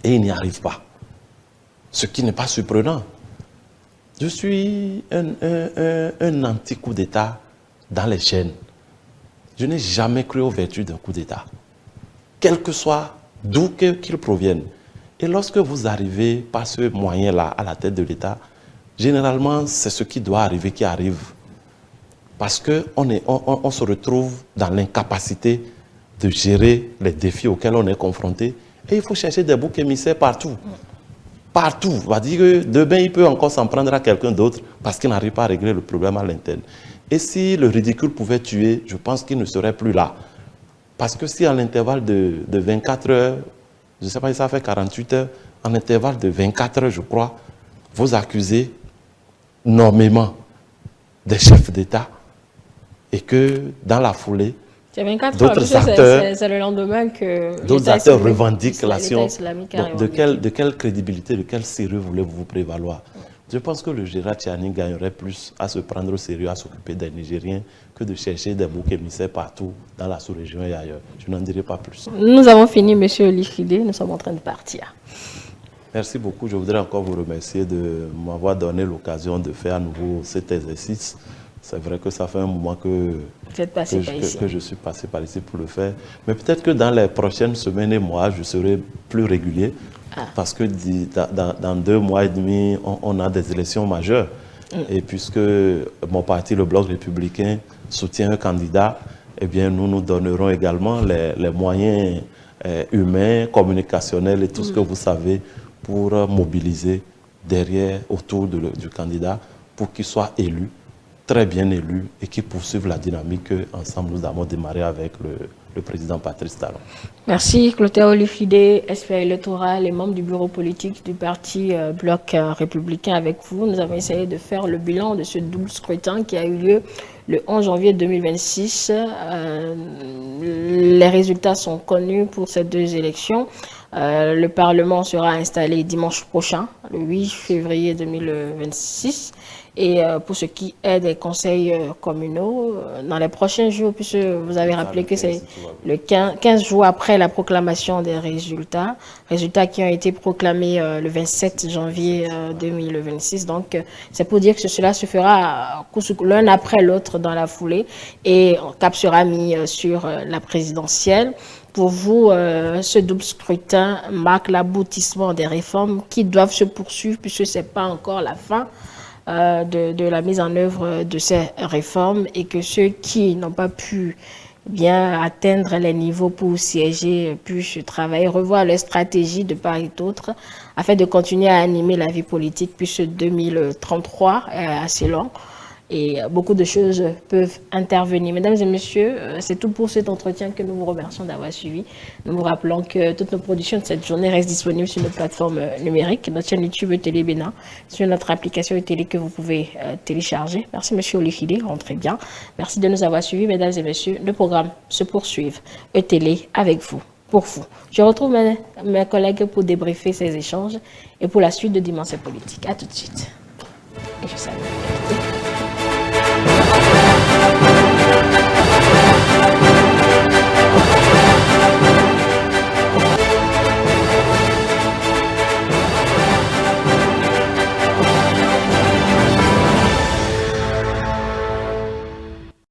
Et il n'y arrive pas. Ce qui n'est pas surprenant. Je suis un anti-coup d'État dans les chaînes. Je n'ai jamais cru aux vertus d'un coup d'État. Quel que soit d'où qu'il provienne. Et lorsque vous arrivez par ce moyen-là à la tête de l'État, généralement, c'est ce qui doit arriver qui arrive. Parce qu'on se retrouve dans l'incapacité de gérer les défis auxquels on est confronté. Et il faut chercher des boucs émissaires partout. Partout. On va dire que demain, il peut encore s'en prendre à quelqu'un d'autre parce qu'il n'arrive pas à régler le problème à l'interne. Et si le ridicule pouvait tuer, je pense qu'il ne serait plus là. Parce que si à l'intervalle de 24 heures, je ne sais pas si ça fait 48 heures, en intervalle de 24 heures, je crois, vous accusez nommément des chefs d'État et que dans la foulée, d'autres acteurs, c'est le lendemain que d'autres acteurs revendiquent l'action. De de quelle crédibilité, de quel sérieux voulez-vous vous prévaloir? Je pense que le général Tiani gagnerait plus à se prendre au sérieux, à s'occuper des Nigériens, que de chercher des boucs émissaires partout dans la sous-région et ailleurs. Je n'en dirai pas plus. Nous avons fini, M. Olifide, nous sommes en train de partir. Merci beaucoup. Je voudrais encore vous remercier de m'avoir donné l'occasion de faire à nouveau cet exercice. C'est vrai que ça fait un moment que je suis passé par ici pour le faire. Mais peut-être que dans les prochaines semaines et mois, je serai plus régulier. Parce que dans 2 mois et demi, on a des élections majeures. Et puisque mon parti, le Bloc républicain, soutient un candidat, eh bien, nous donnerons également les moyens humains, communicationnels et tout ce que vous savez pour mobiliser derrière, autour du candidat, pour qu'il soit élu, très bien élu, et qu'il poursuive la dynamique qu'ensemble nous avons démarré avec le président Patrice Talon. Merci Clotaire Olifide, expert électoral et membre du bureau politique du parti Bloc républicain avec vous. Nous avons essayé de faire le bilan de ce double scrutin qui a eu lieu le 11 janvier 2026. Les résultats sont connus pour ces 2 élections. Le Parlement sera installé dimanche prochain, le 8 février 2026. Et pour ce qui est des conseils communaux, dans les prochains jours, puisque vous avez rappelé que c'est le 15 jours après la proclamation des résultats qui ont été proclamés le 27 janvier 2026. Donc, c'est pour dire que cela se fera l'un après l'autre dans la foulée et un cap sera mis sur la présidentielle. Pour vous, ce double scrutin marque l'aboutissement des réformes qui doivent se poursuivre puisque ce n'est pas encore la fin de la mise en œuvre de ces réformes et que ceux qui n'ont pas pu bien atteindre les niveaux pour siéger puissent travailler, revoir leur stratégie de part et d'autre afin de continuer à animer la vie politique puisque 2033 est assez long. Et beaucoup de choses peuvent intervenir. Mesdames et messieurs, c'est tout pour cet entretien que nous vous remercions d'avoir suivi. Nous vous rappelons que toutes nos productions de cette journée restent disponibles sur notre plateforme numérique, notre chaîne YouTube Télé Bénin, sur notre application télé que vous pouvez télécharger. Merci Monsieur Olifide, rentrez bien. Merci de nous avoir suivis, mesdames et messieurs. Le programme se poursuit. Télé avec vous, pour vous. Je retrouve mes collègues pour débriefer ces échanges et pour la suite de Dimension politique. À tout de suite. Et je salue.